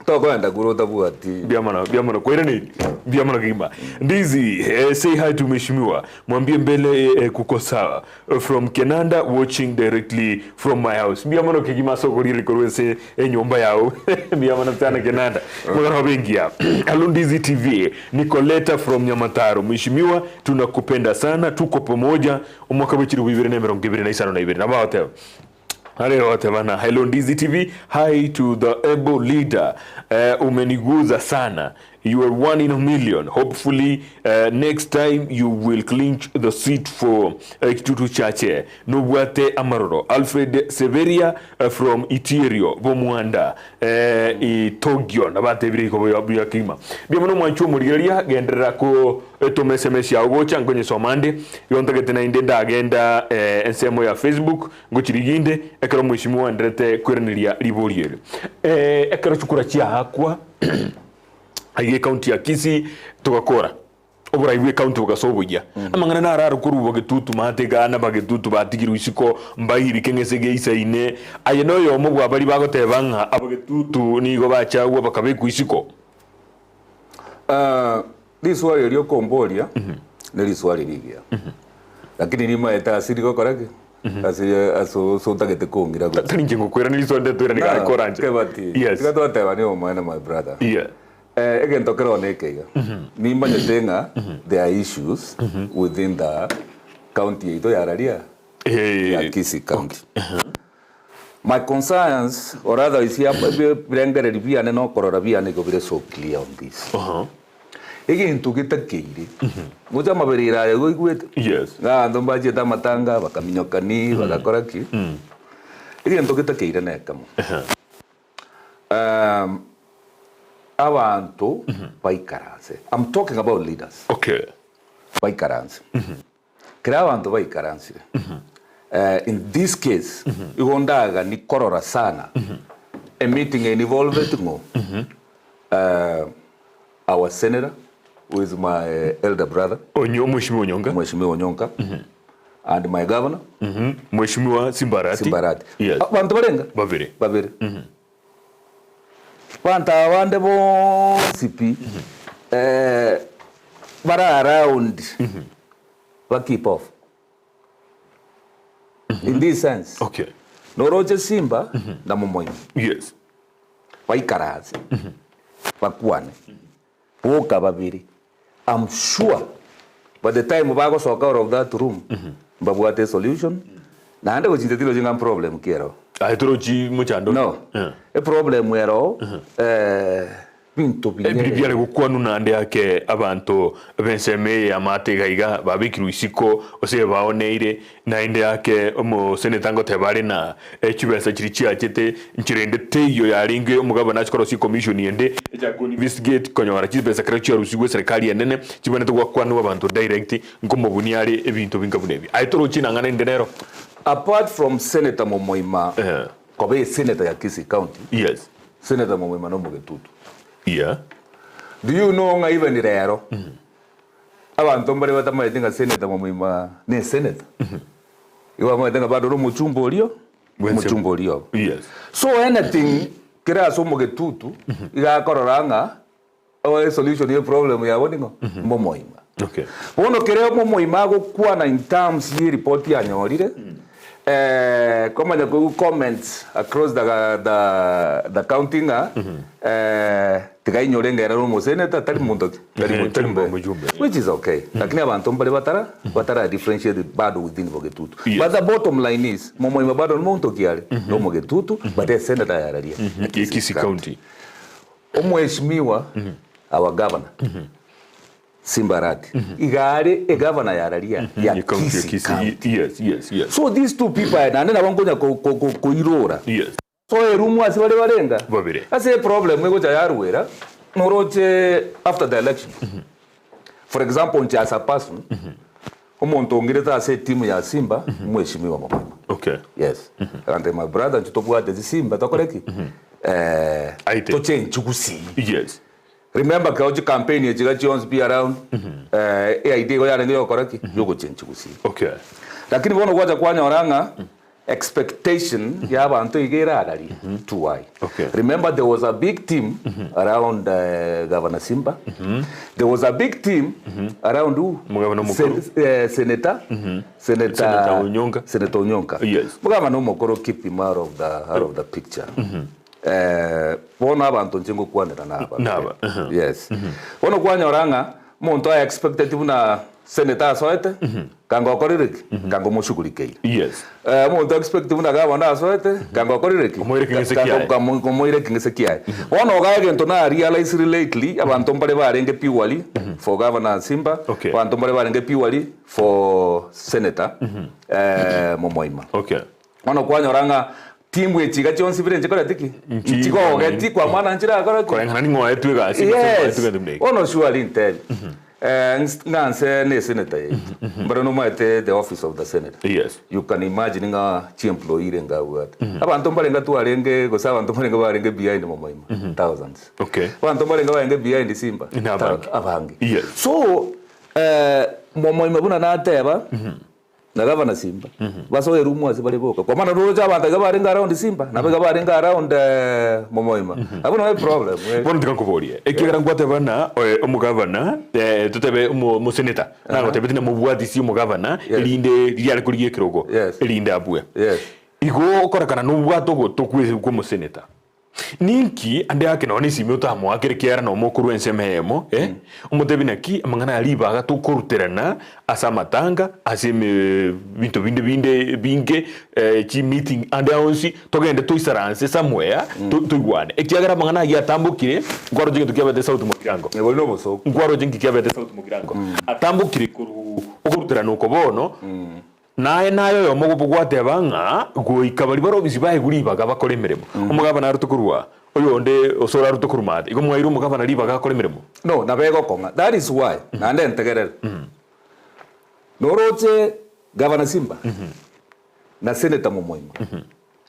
Toko enda kurota buati. Biamana kwere ni. Biamana kima. Ndizi, say hi to Mheshimiwa. Mwambie mbele kuko sawa. From Kenanda, watching directly from my house. Biamana kigima soko rili kurwese nyumba yao. Biamana sana Kenanda. Mwagana bengia. Hello Ndizi TV. Nicoleta from Nyamataro. Mheshimiwa, tunakupenda sana. Tuko pamoja. Umwaka wichiru wibiri na mirongo ibiri na isano na ibiri. Naba hotel. Hello Ndizi TV. Hi to the able leader. Umeniguza sana. You are 1 in a million. Hopefully next time you will clinch the seat for Kitutu Chache. Nubwate Amaroro. Alfred Severia from Itirio. Bomwanda. Itogyo. Nabate vile kwa ya kima. Biamono mwanchu murigeria. Gendera ko tome SMS ya ugocha. Ngonye somande. Yonta getena indenda agenda ensemo ya Facebook. Ngochiriginde. Ekero mheshimiwa ndrete kwereneria liboriere. Ekero chukura chia hakwa. Aige county ya Kisii tukakora obura iwe county bugasobuja amangana nararu kuru bagetutu mategana bagetutu batigiru isiko mbahiri kengesege isaine ayeno yo mu bwabari bagotebanga abagetutu nigo bachawo bakabeku isiko liswali lyo kombolia ne liswali ligia lakini lima etasiri gokorake aso so tagete kongira go taninje ngokwera ni liswali twera ni kare koranje yes tigato tebani o mwana my brother again tokero nekega ni manyetenga there are issues within the county ito yararia ya Kisii county my concerns or rather is here brengere review and no korora bia ne go be so clear on this again tugitakire muja maberira yego igwete yes ndo mbaje ta matanga bakaminyokani bagakora ki again tugitakire nekamo abantu baikaranze. I'm talking about leaders. Okay. Baikaranze. Kira abantu baikaranze. In this case, igondaga ni korora sana. A meeting involved mo. Our senator, who is my elder brother. Mheshimiwa Onyonka. Mheshimiwa Onyonka. And my governor. Mheshimiwa Simbarati. Yes. Abantu barenga. Babiri. Panta wande bo sipi bara around but keep off in this sense. Okay. Noroje Simba na mumoyo. Yes. Waikaraze. Bakwane. Boka babiri. I'm sure by the time bago soka out of that room babwate solution na ande go chintetilo jinga problem kiero aitorochi muchando no a problem wero bintu bibyare gukwanu nande yake abantu benseme amate gaiga babikiru isiko ose baoneire na inde yake omo senetango tebare na chibesa chirichi achete nchirende teyo yaringe omugaba nacho si commission yende eja go investigate konyora chibesa krechi rusigwe serikali enene chibonete gwakwanu abantu direct ngomo buniare ebintu bingabunebi aitorochi nangana ndenero apart from Senator Momoima kobe senator ya Kisii County yes Senator Momoima no mugetutu yeah do you know nga even rero abantu mbare batamayetinga Senator Momoima ne senator iwa mayetinga bado ro muchumbo olio yes so anything kira so mugetutu iga kororanga o solution ye problem ya woningo Momoima okay bono kire Momoima go kwana in terms ye report ya nyorire comment the comments across the counting tigai nyorengera no senator tali mundo which is okay lakini abantu mbale batara differentiate bado within Mogetutu but the bottom line is Momoima bado monto kiale no Mogetutu but the senator ya raria Kisii County omweshimiwa our governor Simbarati igare e governor ya raria ya Kisii yes so these two people and then abangonya ko irora yes so erumu asibale barenga babire ase problem ego cha yaruera noroche after the election for example ncha as a person omuntu ongireta ase team ya Simba mweshimiwa Momoima okay yes and my brother ntotobwate Simba takoreki to change Gusii yes remember kauji campaign ye chiga Jones be around idea go yarenge yokoraki yogo change Gusii okay lakini bono gwaja kwanyoranga expectation ya abantu igera adari too high okay remember there was a big team around Governor Simba there was a big team around Senator Onyonka yes Governor Mokoro keep him out of the picture bona abantu njengo kwanira naba yes bona kwanyoranga muntu I expected na senator soete kango koririki kango mushugulike yes muntu expect na gavana soete kango koririki komoireki ngesekia ona ogage ntona realize lately abantu mbale barenge piwali for governor Simba abantu mbale barenge piwali for senator Momoima okay ona kwanyoranga timu echiga chonsi bire nchikora tiki nchiko ogeti kwa mwana nchira akora kwa ngani ngwa etwega Simba ono surely intel nganse ne senator but no matter the office of the senator yes you can imagine nga chi employee renga what abantu mbalenga tu arenge go sawa abantu mbalenga barenge behind Momoima thousands okay abantu mbalenga barenge behind Simba abangi yes so Momoima buna na ateba na governor Simba baso erumu asibale boka kwa maana roja abantu gabarenga around Simba na gabarenga around Momoima abo no problem bona tikankuborie ekigara ngwate bana omugavana tutebe mu senator nango tebetina mubwadisi omugavana elinde lyale kuliye kirogo elinde Abuga igo korakana no bwato go tokwe ko mu senator ninki ande yake none simyo amo akerekera no mukuru ensememo umutebinaki amangana alibaga tukuruterana asa matanga asime bintu binge chi meeting ande onsi togende tuisaranse somewhere tuigwane ekiagara amangana yatambukire ngwaro jingi tukiyabete sauti mukirango ebolo boso ngwaro jingi kiyabete sauti mukirango atambukire kuruterana uko bono nayo yo mugubugwate banga goikabali baro bizibaye guribaga bakora emirimo umugabana rutukurwa oyonde osora rutukurumade igo mwairu umugabana ribaga akora emirimo no nabego konga that is why nande ntegerera noroche governor Simba na senator Momoima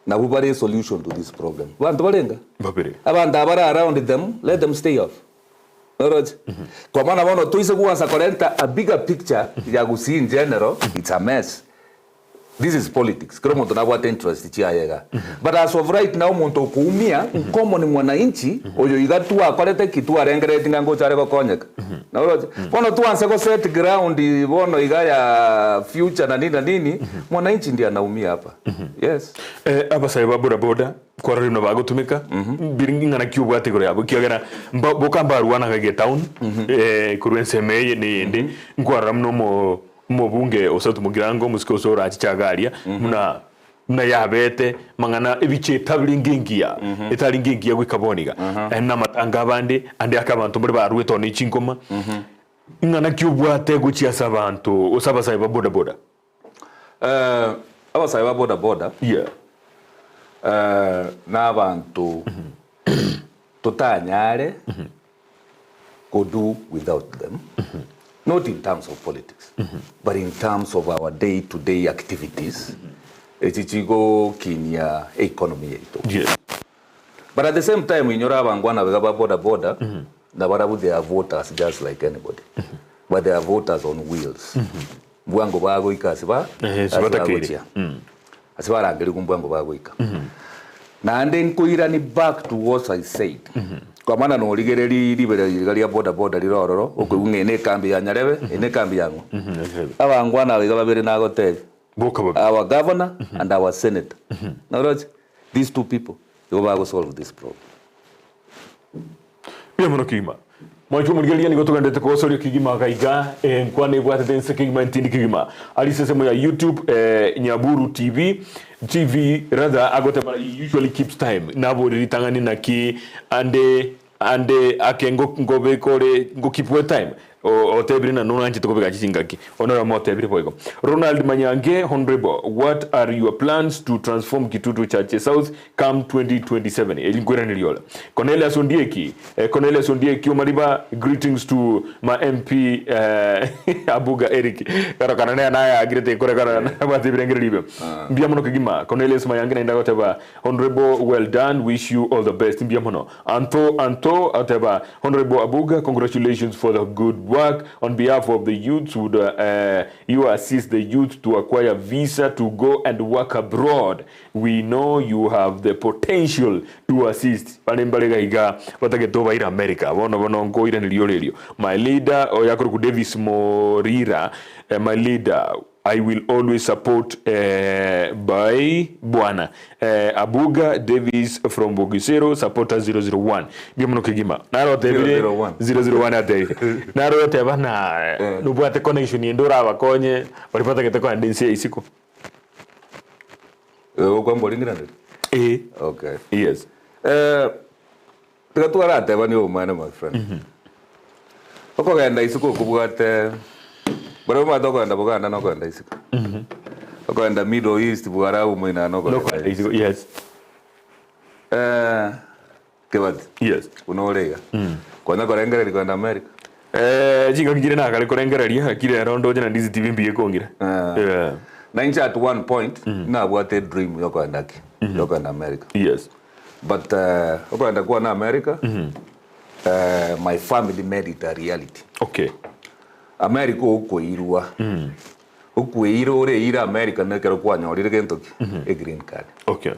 na bubare solution to this problem bantu barenga babere abantu abara around them let them stay off noroche kwa maana bono tuise kuanza korenta a bigger picture ya Gusii in general it's a mess. This is politics. Kero muntu nabwate interest chiayega. But as of right now muntu kuumia komo ni mwananchi oyo igatu akorete kitu arengerete ngango chare ko konyeka. Na bono tu anse ko set ground bono igaya future na nini mwananchi ndiye anaumia hapa. Yes. Abasai babura boda kwa rino bagotumika biringi ngana kyubwate gore abo kyagera bokamba ruwana kage town kuruense meye ni ndi ngwara mno mo mubunge osatu mugirango musiko usora achichagaria muna yabete mangana ebiche tabiringingia etaringingia gwikaboniga na matanga bande ande akabantu muri barweto ni chinkoma ingana kyubwate guchiasa abantu osaba saiba boda boda abasaiba boda boda n'abantu tutanyare could do without them, not in terms of politics, but in terms of our day-to-day activities. Echichigo kinya economy yetu. But at the same time, in Yoraba and Guana, border, they are voters just like anybody. But they are voters on wheels. Buango bago ikasiba, asibara angeli kumbuango bago ika. Na then kuirani back to what I said. Kwa maana no ligereri libere border liroro okunge ne kambi ya Nyarebe ene kambi yangu. Abangwana wega babere na hotel. Our governor and our senator. Now these two people they will solve this problem. Bien monokima. Mwanchu murigelia nigo tugandete ko sori kigima kaiga nkwane bwate dense kigima ntindi kigima. Ali sesemo ya YouTube Nyaburu TV rather agote usually keeps time. Nabo ritangani na ki ande akengo ngobe kore ngo keep time. O tebrina no anchi to bega chingaki onora mo tebri boygo Ronald Manyange honorable, what are your plans to transform Kitutu Church South come 2027 elingwera niliola Cornelius Ondieki Omariba, greetings to my MP Abuga Erick karakana na agrete kore kana batibirengere libe mbiamono kigima Cornelius Manyange na ndagoteba honorable, well done, wish you all the best mbiamono anto ateba honorable Abuga, congratulations for the good work on behalf of the youth. Would you assist the youth to acquire visa to go and work abroad? We know you have the potential to assist. Panembalega iga watagetoba ira America. Bono ngo ira niliolerio. My leader Oyakuruku Davis Morira, my leader, I will always support by Bwana Abuga Davis from Bogisero, supporter 001. Biamuno kigima. Naro tebile 001 ate. Naro teba na nubwate connection yendora abakonye baripata keteko andensia isiko. Kwa mbolingira ndio. Okay. Yes. Tukatuara teba ni umana my friend. Oko genda isiko kubwate But I'm talking about Buganda, no going to go the Middle East, Buara, Umina, no going to yes. Yes. Unolega. Quando agora engare con America. Jiga ngirena kale korengereria akire rondo jana Ndizi TV mbiye kongira. Ninja at one point na what a dream yoko andaki. Yoko and America. Yes. But oko go na America. My family made it a reality. Okay. America okuirwa okuiro ore ira America nekero kwanyorire gentoki a green card. Okay.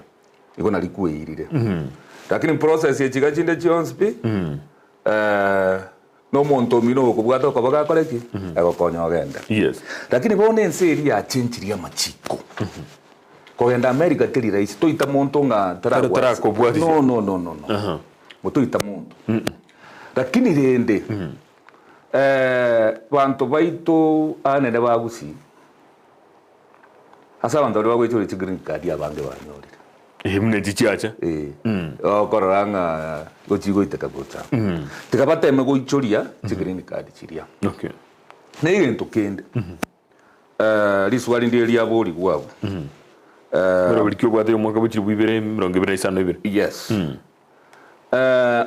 Iko nalikuirire lakini process yechiga chinde chionspi no monto mino okubwato kabaga koleki agokonya ogenda. Yes. Lakini bone nseri ya chenchiria machiko kogenda America teri raisi toita monto nga tara kobwati no motoita monto lakini rende bantu baito anene ba Gusii asa bantu ba gwecho le green card ya bange banyorira mune chichacha koranga gochigo iteka gota tikabate me goichoria green card chiria. Okay. Ne gento kende liswali ndi ya boli gwabo bero bilikyo bwate umwaka buchiri bibere 2022. Yes.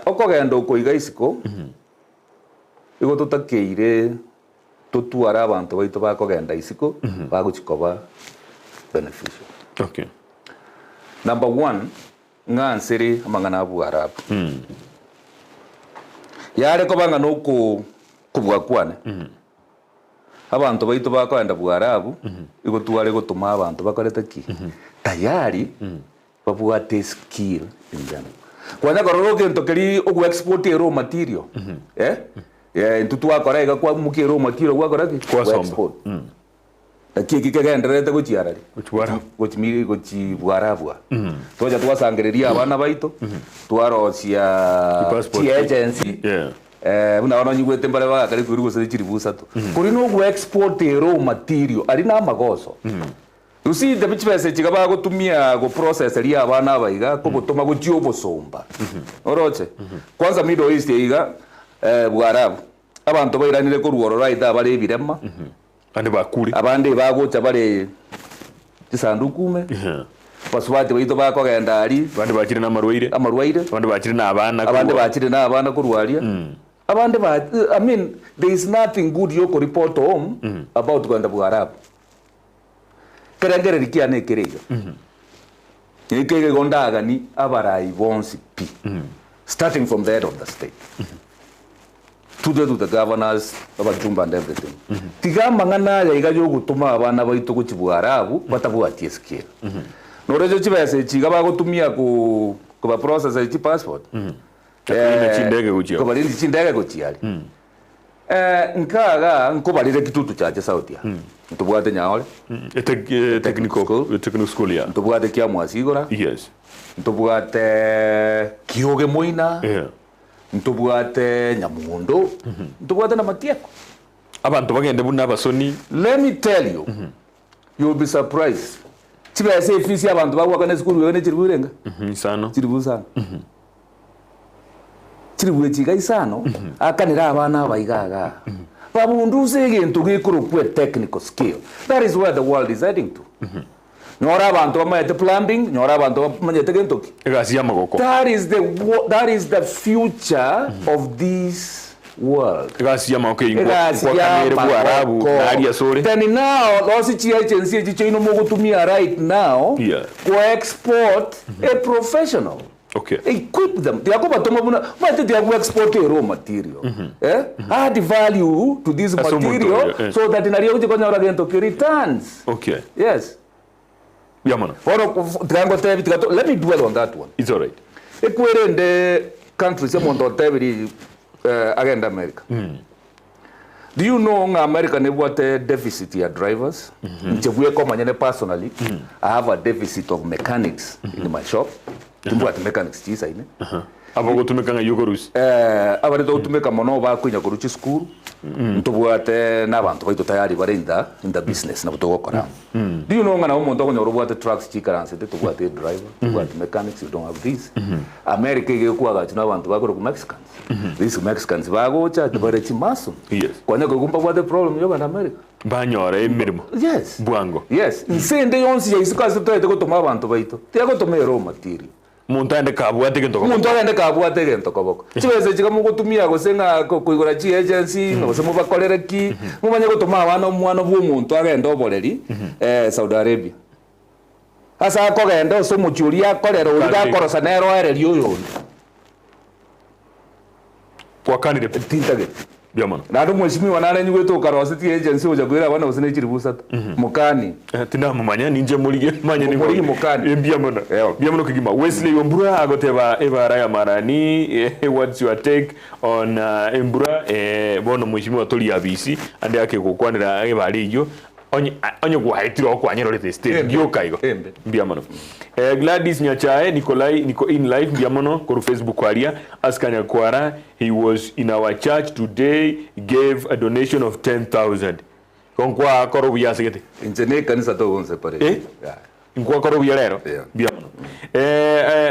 Okogenda okoiga isiko igo tutakeire tutuara abantu baito bakogenda isiko baguchikoba beneficial. Okay. Number 1 nganseri amangana abu arab yare ko banga noko kubwa kwane abantu baito bakogenda bu arabu igo tuare gutuma abantu bakoreta ki tayari babwate skill in them kwanya kororoke ntokeri ogu export raw material ntutu wakorega kwa mukiro material wakoraki kwa export kiki kegenderete guchiarari guchimiri guchibwarabwa toja twasangereria abana baito twarocia agency Buna wana nyugwete mbale baga kari kuri gose chiribu satu kuri no go export raw material ari na magoso you see the bitch bese chigaba gutumia go process ria abana baiga ko gutuma gutio bosomba oroche kwanza Middle East iga bwarabu abantu bairanire ko ruoro right abare birema abande bagocha bare tisandukume paswati baito bako genda ari abande bakire na amarwaire abande bakire na abana kurwaria abande ba I mean there is nothing good you could report home about kwenda bwarabu kerengere rikia ne kerega ikege gondaga ni abarai bonsi pi starting from the head of the state to the governors abajumba and everything tigamba ngana ya igajo gutuma abana baito kuchibwarabu batabuatie skill norejo chibese chigaba gutumia ku ba process ya passport kubalindi chindege kuchiali nkaga nkubalire kitutu chaje sauti ntubwate nyaole technical school ya ntubwate kya mwasigora yes ntubwate kioge moina ntubwate nyamundo ntubwate na matieko abantu bagende buna basoni. Let me tell you you'll be surprised chibese ofisi abantu bagwa na school wene chiriburenga isano chiribusana chiribuye chiga isano akanira abana baigaga babundu segintu gikuru kwe technical skill. That is where the world is heading to. Nyora abantu bamayete plumbing, nyora abantu bamayete gentoki egasi ya magoko. That is the future of this world. Egasi ya magoko kwa kamere bwarabu na aria sore. Then now those agency chicho ino mogutumia right now to export a professional. Okay. Equip them. They are going to export raw material. Add value to this material so that in a real returns. Okay. Yes. Yeah, man. Let me dwell on that one. It's all right. Equate in the countries against America. Do you know America what deficit here drivers? Personally, I have a deficit of mechanics in my shop. Mechanics chisa ine. Abo tumeka nga yogorus. Abari to tumeka mono ba kunya kuruchi school. Ntubwate n'abantu baito tayari bare in the business na butogokora. Do you know ngana umuntu akonyo robwate trucks chikaranse tubwate driver, tubwate mechanics, you don't have this. America igekuaga china abantu bakoro ku Mexicans. These Mexicans bagocha bare chimaso. Yes. Kwanya ko gumba what the problem yoga na America. Banyora emirimo. Yes. Bwango. Yes. Nsende yonsi yisikaze toyete ko toma abantu baito. Tiago toma raw material. Muntu ande kabwate gento koboko chibese chika mugutumia gosenga kuigora chi agency no semo bakolera ki mumanye gutuma abana omwana bwo muntu agenda oboreri Saudi Arabia asa akogenda oso muchuri akorera uri akorosa nero ereri uyo kwakanire tintage biamana nado mweshimiwa nare nyugweto karosa ti agency oja kwira abana osene chiribusa mukani tina mumanya ninje mulige manya ni muri mukani biamana kigima Wesley Ombura agoteba ebara ya marani what's your take on Embura bono mweshimiwa toli abisi ande ake gukwanira ebari iyo onye guhaitiro kwanyero le state gyokayo biamana Gladys Nyachae Niko in live biamana ko Facebook aria askanya kwara he was in our church today, gave a donation of 10,000 konkwa koro biyasegete injene kanisa to onse pare nkwa koro biyalero biamana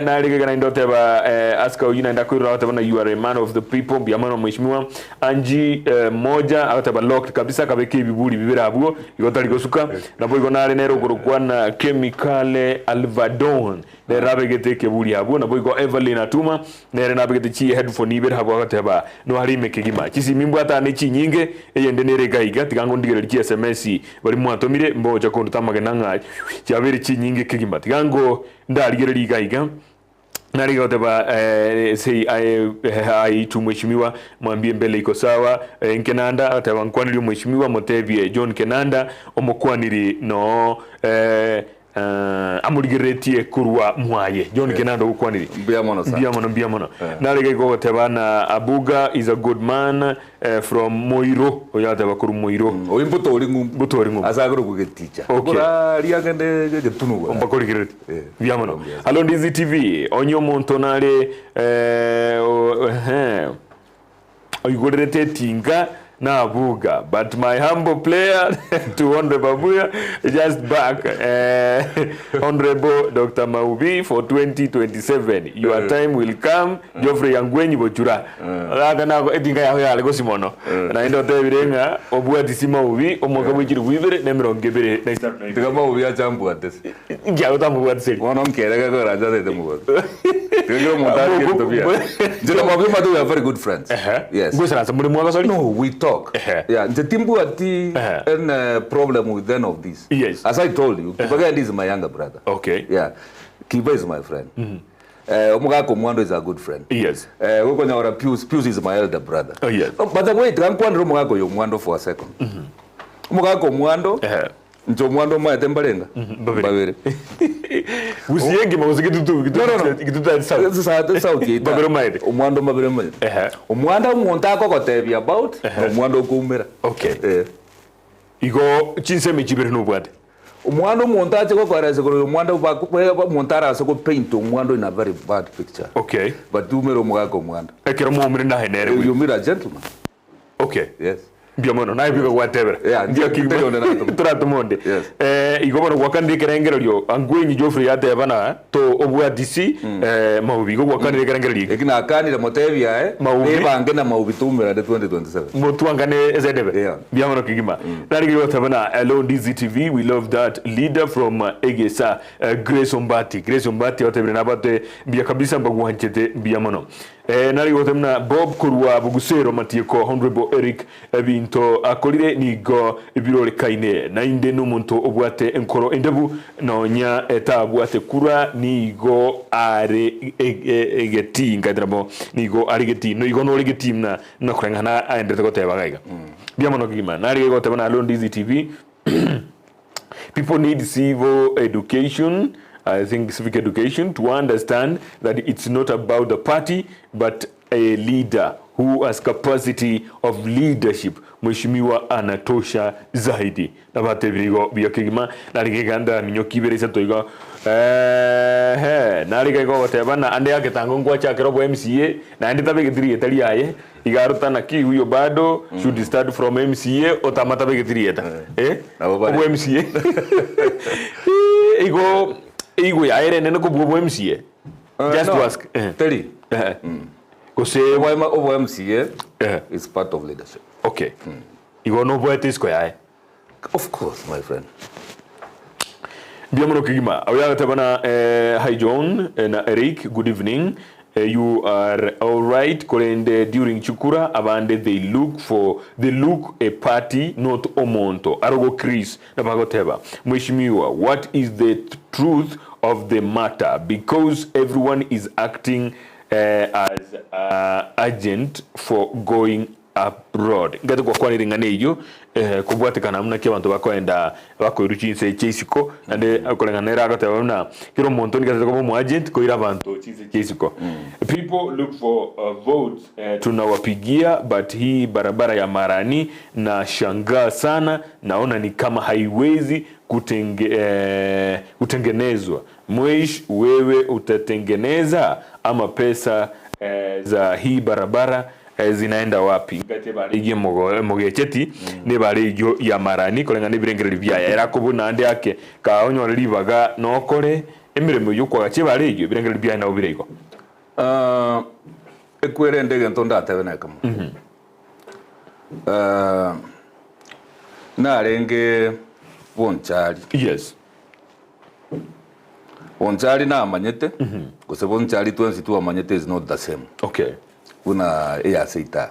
na ligana ndoteba aska uyina ndakwira oteba na you are a man of the people biamana mheshimiwa Anji moja ateba locked kabisa kabeke bibuli bibera abugo igotali gosuka na boy gonare nero gorokwana chemical alvadon ne rabegete kebuli abugo na boy go Evelyn atuma nere nabegete chi headphone ibera abugo ateba no hari mekegima chisi mimbu ata ne chi nyinge eyende nere gaiga tigango ndigere chi SMS bari mwatomire mboja ko ntamage nanga cyabere chi nyinge kegima tigango ndaligere ligaiga nariga oteba sei ai tumheshimiwa mwambie mbele iko sawa Kenanda ateba nkwaniri mheshimiwa Motevie John Kenanda omokwaniri no amurigeretie kurwa mwaye John Kenanda ukwaniri biamono nariga iko oteba na Abuga is a good man from Moiro oyateba kuru Moiro oyimbuto ngum asagoro kugeticha okora liagende getunu ombakorigereti biamono Hello Ndizi TV onyo montonale oigurete tinga na Abuga, but my humble player to Honorable Abuga just back Honorable Dr. Maubi for 2027. Your time will come. Geoffrey Angwenyi bochura. Kana etinga yaho yale go simono. Na ndo tebirenga Obuga tisima ubi omoka bwikiru wibere nemirongebere na start na. Tiga Maubi achambu atese. Ngia utamu atese. Wono nkerega ko raja de mugo. Tiga montar ke tobia. Jeno Maubi madu we are very good friends. Yes. Gusii muri mwaga sorry. No, we talk. Yeah, the Timbu ati problem with then of this. Yes. As I told you, Kibaga is my younger brother. Okay. Yeah. Kiba is my friend. Omugako Mwando is a good friend. Yes. Ukonyora Pius is my elder brother. Oh yes. But the way Trankwandro Omugako yo Mwando for a second. Omugako Mwando. Njo Mwando mwa tembalenga. Babere. Usienge mawuzike tutu. Kituta South yita. Babere maide. Omwando babere maide. Omwando mwontako kotebi about. Omwando kumera. Okay. Igo chinse mechibere nubwate. Omwando montaje ko kwarase ko omwando ba montara se ko paint omwando in a very bad picture. Okay. But do mero mwako omwando. Ekero mo mure na henere. You meet a gentleman. Okay. Yes. Biomono na ibiga whatever. Yeah, ndio kigbo turatumonde. Yes. Igobono gwakandi kerengerero Angwenyi Geoffrey ate bana to Obuga DC Maubi go gwakandi kerengerero. Ekina akani motevia bange na Maubi tumera de 2027. Motuangane ezedebe. Biomono kigima. Nari go tabana hello Ndizi TV, we love that leader from Egesa Grace Ombati otebere nabate bia kabisa mbagwanchete biomono. Nari go tabana Bob Kurwa Bugusero Matieko Honorable Erick binto akolire nigo ibirore kaine na inde n'umuntu obwate enkoro endebu nonya etabwate kura nigo are egeti ngadrabo nigo ari geti no igo no geti na kurengana aendete goteba gaiga biamono gima nari go tebana alone Ndizi TV. People need civil education, I think civic education, to understand that it's not about the party but a leader who has capacity of leadership. Mheshimiwa anatosha zaidi. Na batebirigo biakigima na riganda minyokibere satoiga na rigego gotebana ande yake tango ngwa cha kerobo MCA na ande tabegitiri etali yaye igaruta na ki huyo bado should start from MCA otamata begitiri eta obo MCA igo ya ere nene ko bobo MCA just to ask teli Gusii over MCA is part of leadership. Okay. Igo no boetis ko yae. Of course, my friend. Biamono kigima. Awya tabana hi John and Erick, good evening. You are all right. Kolende during Chukura abande they look a party not omonto. Arogo Chris na bagoteba. Mheshimiwa, what is the truth of the matter? Because everyone is acting as agent for going abroad. Ngati kwa kwani ringaneyo kubwatikana muna kia bantu bakoenda bakoiruchinse cheisiko ande akolenganera agatebana kiro monto ngati ko mu agent ko ira bantu chinse cheisiko. People look for votes tunawapigia but hii barabara ya Marani na shangaa sana naona ni kama haiwezi kutengenezwa. Mwish wewe utatengeneza ama pesa za hii barabara zinaenda wapi? Ngate barige mogecheti ne barijo ya Marani kolengana birengere bya era kubuna ande yake ka onyora libaga nokore emiremo yuko gache barijo birengere bya na obirego ekwere ndege ntonda tebena kama na renge bonchari. Yes. Bonchari na amanyete kose bonchari twensi tu amanyete is not the same. Okay. Una seita.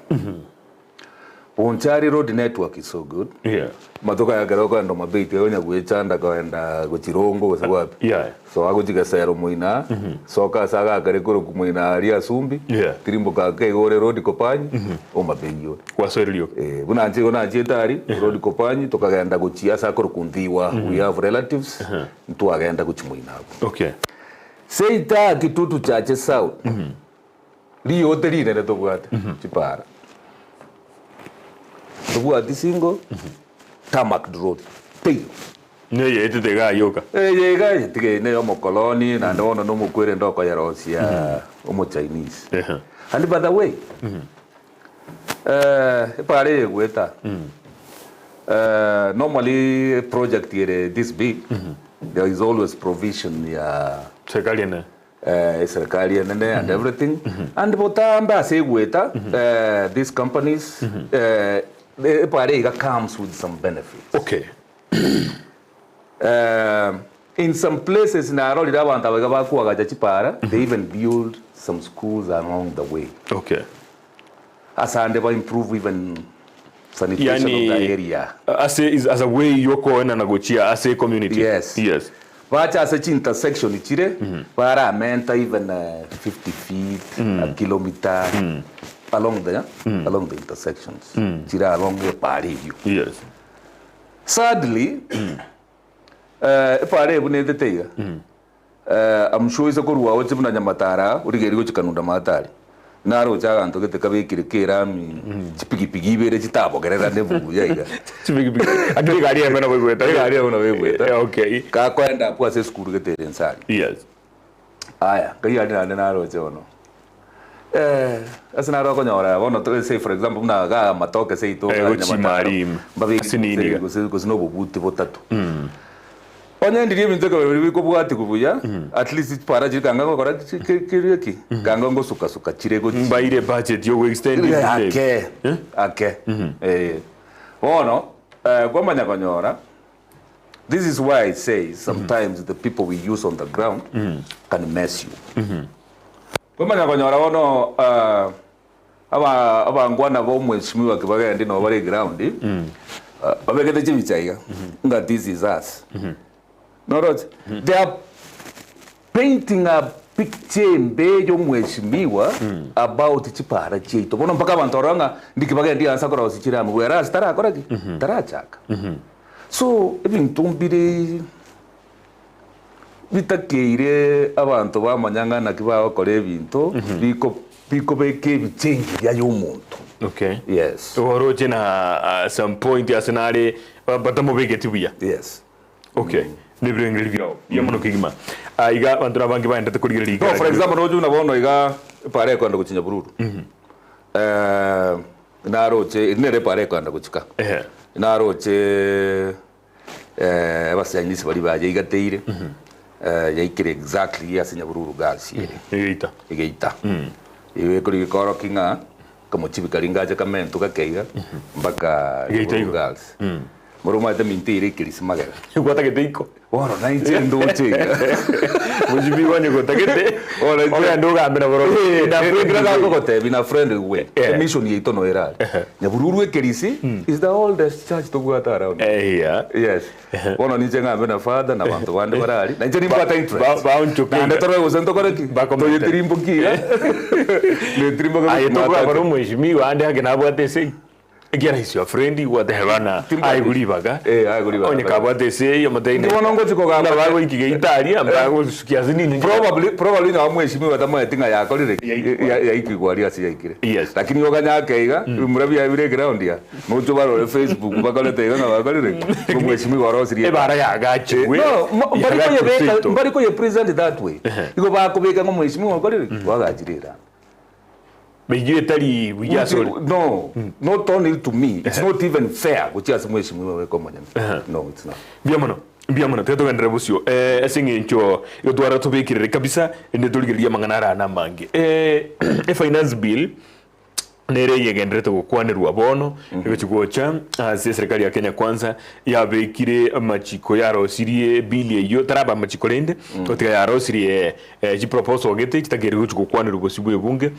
Bonchari road network is so good. Yeah. Matoka ya garoko ndo mabiti yonya gwechanda kaenda guchirongo gose wapi. Yeah. So agujiga sero muina soka saga garekoro kumuina aria sumbi. Yeah. Tirimbo ka gore road kopanyi o mabenyo. Wasorilio. Buna tari road kopanyi tokagenda guchia sakoro kunthiwa. We have relatives. Ntu agenda guchimuina. Okay. Seita kitutu chache south. Ri hoteli nene tobwate chipara. Tobwate singo tarmac road. Pei. Ne yete tega yoka. Yega tige ne omo koloni na ndono no mukwere ndoko ya Russia omo Chinese. And by the way, pare gweta normally project here this big there is always provision ya serikali na serikali and everything and botamba say gweta these companies pare comes with some benefits. Okay. In some places in Aroli they even build some schools along the way. Okay. As and they improve even sanitation of the area. As a way you go and negotiate as a community. Yes. Yes. But as a intersection ichire para menta even 50 feet, a kilometer along the intersections. Chira along the party. Yes. Sadly, pare bune detega. I'm sure is a good wa wote buna nyamatara urigeri go chikanunda matari. Naro chaga nto gete kabekire kerami chipigipigi bere chitabo gerera nebu yaiga. Chipigipigi akiri gari amena wegweta gari amena wegweta. Okay. Ka kwenda apu ase school gete rensari. Yes. Aya kai ari naro chono. Asina ro konyora wono to say for example na ga matoke sei to nyamatari. Sinini go buti botatu. Onye ndiye minteka wewe ko bwati kubuya at least para jikanga ko kora kiriki kanga ngo suka chirego mbaire budget yo extend ake ono gomanya konyora. This is why I say sometimes the people we use on the ground can mess you. Gomanya konyora ono aba ngwana bo mweshimiwa kibagende no bari ground babegete chimichaiga nga this is us. No, they are painting a picture mbejo mweshimiwa about chipara cheito. Bono mpaka bantoranga ndikibage ndi ansa kora usichira mu wera stara kora ki tarachaka. So ebintu mbire bitakeire abantu bamanyanga nakibao kore ebintu biko beke bichange ya y'umuntu. Okay. Yes. Oro jena some point ya senare batamo begeti buya. Yes. Okay. Nebrenga livio yamuno kigima iga bandura bangi baenda tekurigira liga. No, for example roju na bono iga pare kwanda gucinya bururu naroche nere pare kwanda gucika naroche abasanyisi bari baje igateire yaikire exactly yasinya bururu gasi igeita iwe kuri koro kinga kamo chibikaringa je kamento kakeiga mpaka bururu gasi moroma de mentira kirismagara gwata geteiko ora na intendo chenga mujibi wani gwata gete ora ndo gambira boro na friend ga ko te bina friend we mission yeto no era ya bururu ekerisi is the oldest church to gwata around yes bona ni chenga bena father na bantu bande barari na jeni mbata interest ba unchoke na toro usento koreki ba ko yetirimbo kia le trimbo ga ayeto kwa boro mujibi wande hagena bwate sei Again, is your friend. What the hell? I believe, I believe. On your cover, they say, you're going to go out. I'm going to get Italy. I'm going to Kiazini. Probably now, when she knew what I think I call it. Yes. Like in Yogana Kega, Murabi, I will ground here. Mojo Facebook, Bagalate, which me or else. I got you. No, but you present that way. You go back to Begam, which me or got it. What I did. No, not only to me. It's not even fair. Which is no, it's not. Biamono, teto gandra busio. Esinge ncho yotwara tubekire kabisa ndetoligiria manganara na mangi. Finance bill nere yegendere to kwanirwa bono nigachikocha serikali ya Kenya kwanza yabekire amachiko yaro sirie bill yo taraba amachiko lende otiga yaro sirie ji proposal gete kitagere guchiko kwanirwa sibwe bunge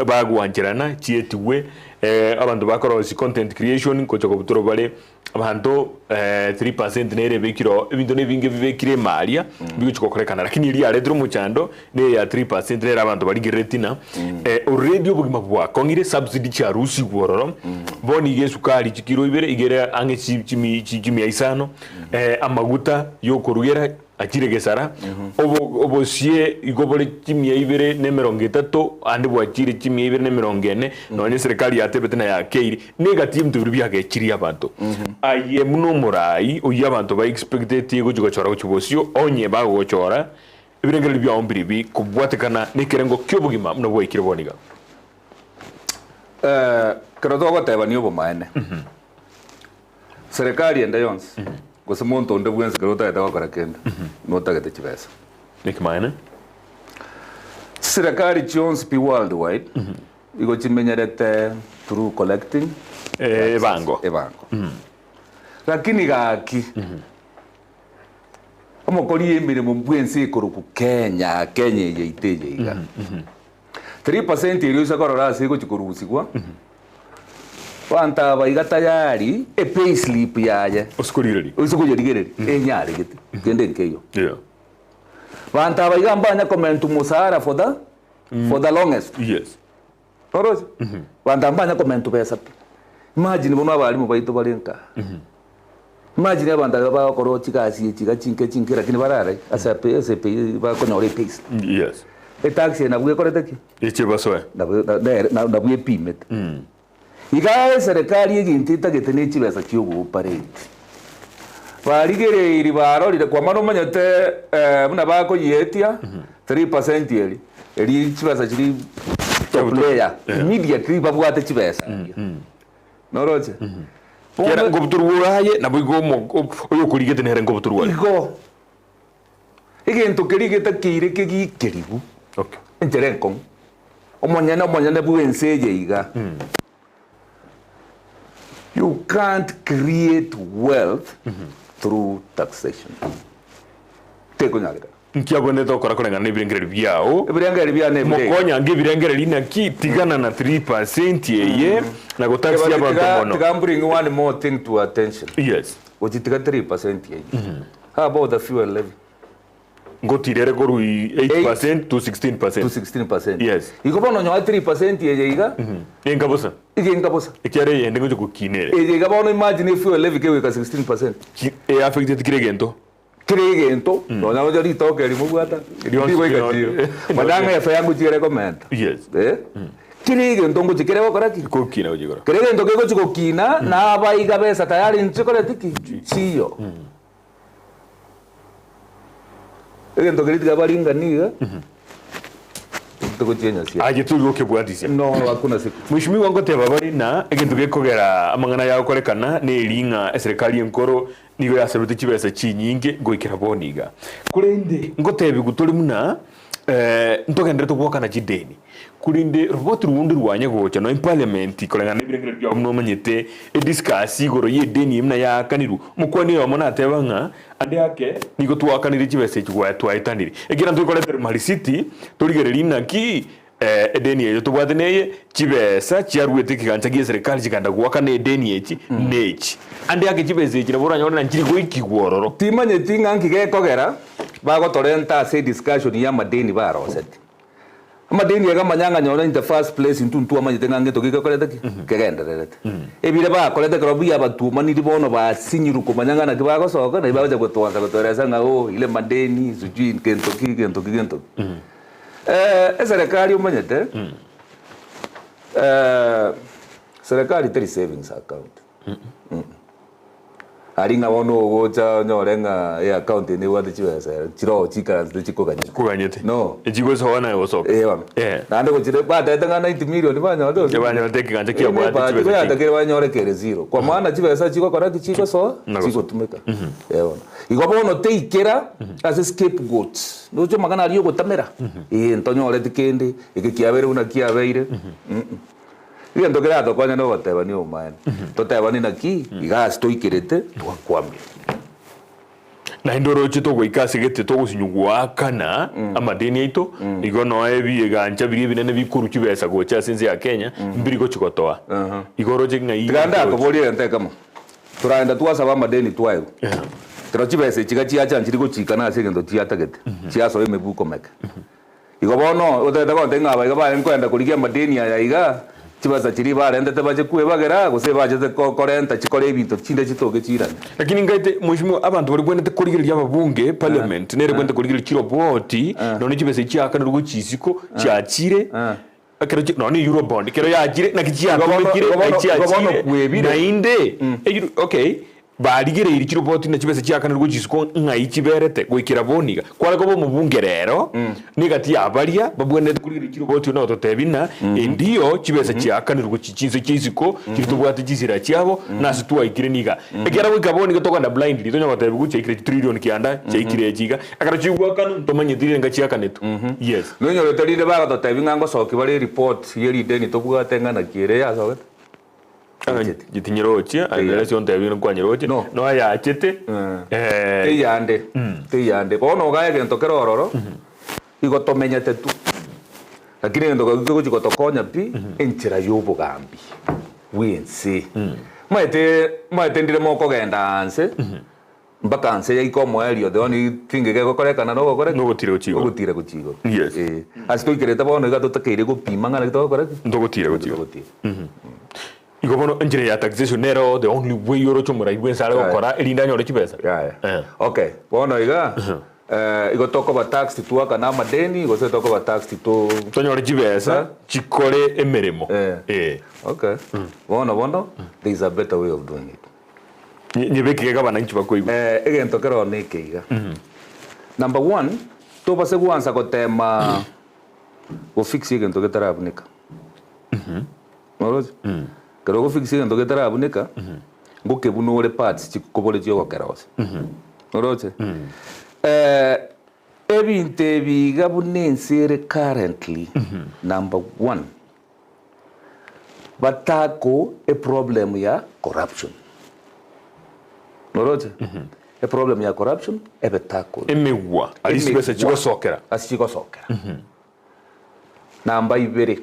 bagwanjirana chietiwe abantu bakora content creation kochoko butoro bale abantu 3% nere bekiro ebintu nebinge bibekire maria bichiko korekana lakini iri aredro muchando ne ya 3% nere abantu bali giretina already obugima bwa kongire subsidy cha rusi gororo boni gesukari chikiro ibere igere ange chimi aisano amaguta yo korugera akire gesara obo sie igobole chimi ibere ne 30 ande bwa chire chimi ibere ne 40 none serikali yatebete na ya keiri negative tubiribya ke chiri abantu aye muno murai oya abantu ba expected go chora uchubosio onye ba go chora ibirengere bya ombiribi kubwatekana nekerengo kyobugima muno bwo ikiriboniga kero togoteba ni obomaene serikali ende yonse gose muntu onde bwense kero tagete gokora kende notagete chibesa nikimaene serikali chionse pi worldwide igo chimenyerete through collecting ebango lakini gaki omokori emirimo bwense ikoruku Kenya yeiteje iga 3% iri usakorora ase gochikorusigwa wanta baiga tayari pay slip yaye usikurigereri enyare gete kende nkeyo wanta baiga mbanya comment musara for the longest orozi wanta mbanya comment pesa imagine bono abalimu baito balenka imagine abanda bakoro chikasi chinke lakini barare asa pay bakonyore pay taxi na bwe korete ki echibasoe na bwe pimet iga serikali igintita getene chibesa chiugo operate barigere iri barorire kwa mano manyete buna bako yetia 3% eri chibesa chiri player immediately babwate chibesa noroche kera ngobuturwaye na bwigo oyo kurigete nere ngobuturwaye igo igento kerigete kire kegikeribu okay interenkon omonyane bwense iga you can't create wealth through taxation teko nyaga nkiabone to kora korenga nebirengere byao ebirengere bya nebire mokonya ngibirengere lina kitigana na 3% yeye na gotaxi abantu mono can bring one more thing to attention yes ojitiga 3% yeye how about the fuel levy ngotirere koru 8% to 16% yes ikobono nyo 3% yeye iga engabosa ikiare yende ngoje kukinere iga bono imagine fuel levy keweka 16% affected kiregento no na ojo ritoke rimugwata ndigo ikatiro madanga ya yangu chire comment yes kirigento ngo chikire gokora ki kokina ujigora kirigento kego chikokina na abaiga besa tayari nchikore tiki chiyo egento kiritiga baringaniga tuko chenya sia aje turi okebwadisia no hakuna siku mwishimi wango teba bari na egento gekogera amangana yawo korekana ne ringa serikali enkoro nigo yaserute chibesa chinyinge goikira boniga kurende ngotebi guturi muna ntogendere tugwakana chideni kurinde robot rundi rwanye gocha no parliament korenga nebirengere bya mno manyete discuss igoro yedeni imna yakaniru mukoni yo mona tebanga ande yake nigo twakanire chibesa chigwa twaitanire egira ntukorete mali city turigereri naki edeni eyo tubwateneye chibesa chiarwete kigancha gie serikali chikanda gwakana edeni echi nechi ande yake chibesa echi naboranya ona nchiri goikigwororo timanye tinganki gekogera bagotorenta ase discussion ya madeni barosete amadeni yaga manyanga nyona in the first place intuntu amanyete ngange tokike korete kegendererete ebire bakorete krobi abatuma niri bono basinyiru kumanyanga na kibago soka na ibaje gotwanza gotoreza ngao ile madeni sujui kento serikali umanyete serikali teri savings account aringa wono gocha nyorenga e account ni wadi chibesa chiro chika chikoganyete no ejigo so wana yoso na ndo chire bada tanga 90 million banya ndo banya teki ganja kia bwa chibesa ya takere wanyore kere zero kwa maana chibesa chiko koraki chiko so chiko tumeka igo bono teikera as scapegoat ndo cho magana ariyo gotamera ntonyore tikende ikikiabere una kiabeire iyo ndokera tokonya no goteba ni umane toteba ni naki igas toikirete twakwambia na indoro chito goikase gete to gusinyugwa kana amadeni aito igo no ebi egancha biri binene bikuru kibesa gocha sense ya Kenya mbiri go chikotoa igoro chinga yi ganda ko boli ente kama turaenda twasaba amadeni twayo tero chibesa chigachi nchiri go chikana ase gendo chiatagete chiaso emebuko meka igo bono oteta ko ntenga ba iga ba nkwenda kurigia madeni ya iga chibasa chiri barendete baje kuwe bagera gose baje ko korenta chikore ibintu chinde chitoke chirana lakini ngaite mushimo abantu bari bwende kurigirirya ababunge parliament nere bwende kurigirira chiro boti none chibese chiakana rugo chisiko cyakire akero no ni euro bond kero yakire na kichia komekire chiakire na inde okay barigereire kiroboti na kibese cyakanirwo gisiko ngai kiberete gwikira boniga kware ko mubunge rero nigati abaria babwene kurigire kiroboti no totebina endio kibese cyakanirwo kicinze kiziko kitubwate gizira cyabo nasi tuwaikire niga egera wikaboni gatoka na blindly tonyo batebi gucekire trillion kianda cyekire kiga akara cyugwa kanu tomanye dire nga cyakanetu yes nonyo rotarire baga totebi ngango soki bari report yeri deni tobwate ngana kire ya soket gitinyiroche agerasi on tebi kwa nyiroche no ya chete teyande bono gaye gento kerororo igotomenyete tu lakini ndo gako tokonya pi enchira y'ubugambi wense maete ndire moko genda anse mpaka anse yaikomo elio de oni tinge geko korekana no gokore no gotire guchigo yes asito ikireta bono gato takeire gupima ngana gito gokore ndo gotire igobono enjire ya taxation nero the only way yoro chomura igwe sare gokora elinda nyore kibesa okay bono iga igotoko ba tax tuaka na madeni igotoko ba tax to tonyore kibesa chikore emeremo okay bono there is a better way of doing it nyebeke gabana nchi bakoibu egento kero nekeiga number 1 to base kuanza gotema go fix egento getarabunika moroje kero go fix egento getarabunika ngokebunore parts chikobole cyo kerose moroje ebinte biga bunensere currently number 1 batako a problem ya corruption moroje a problem ya corruption ebetako emewa alisibese chigosokera namba 2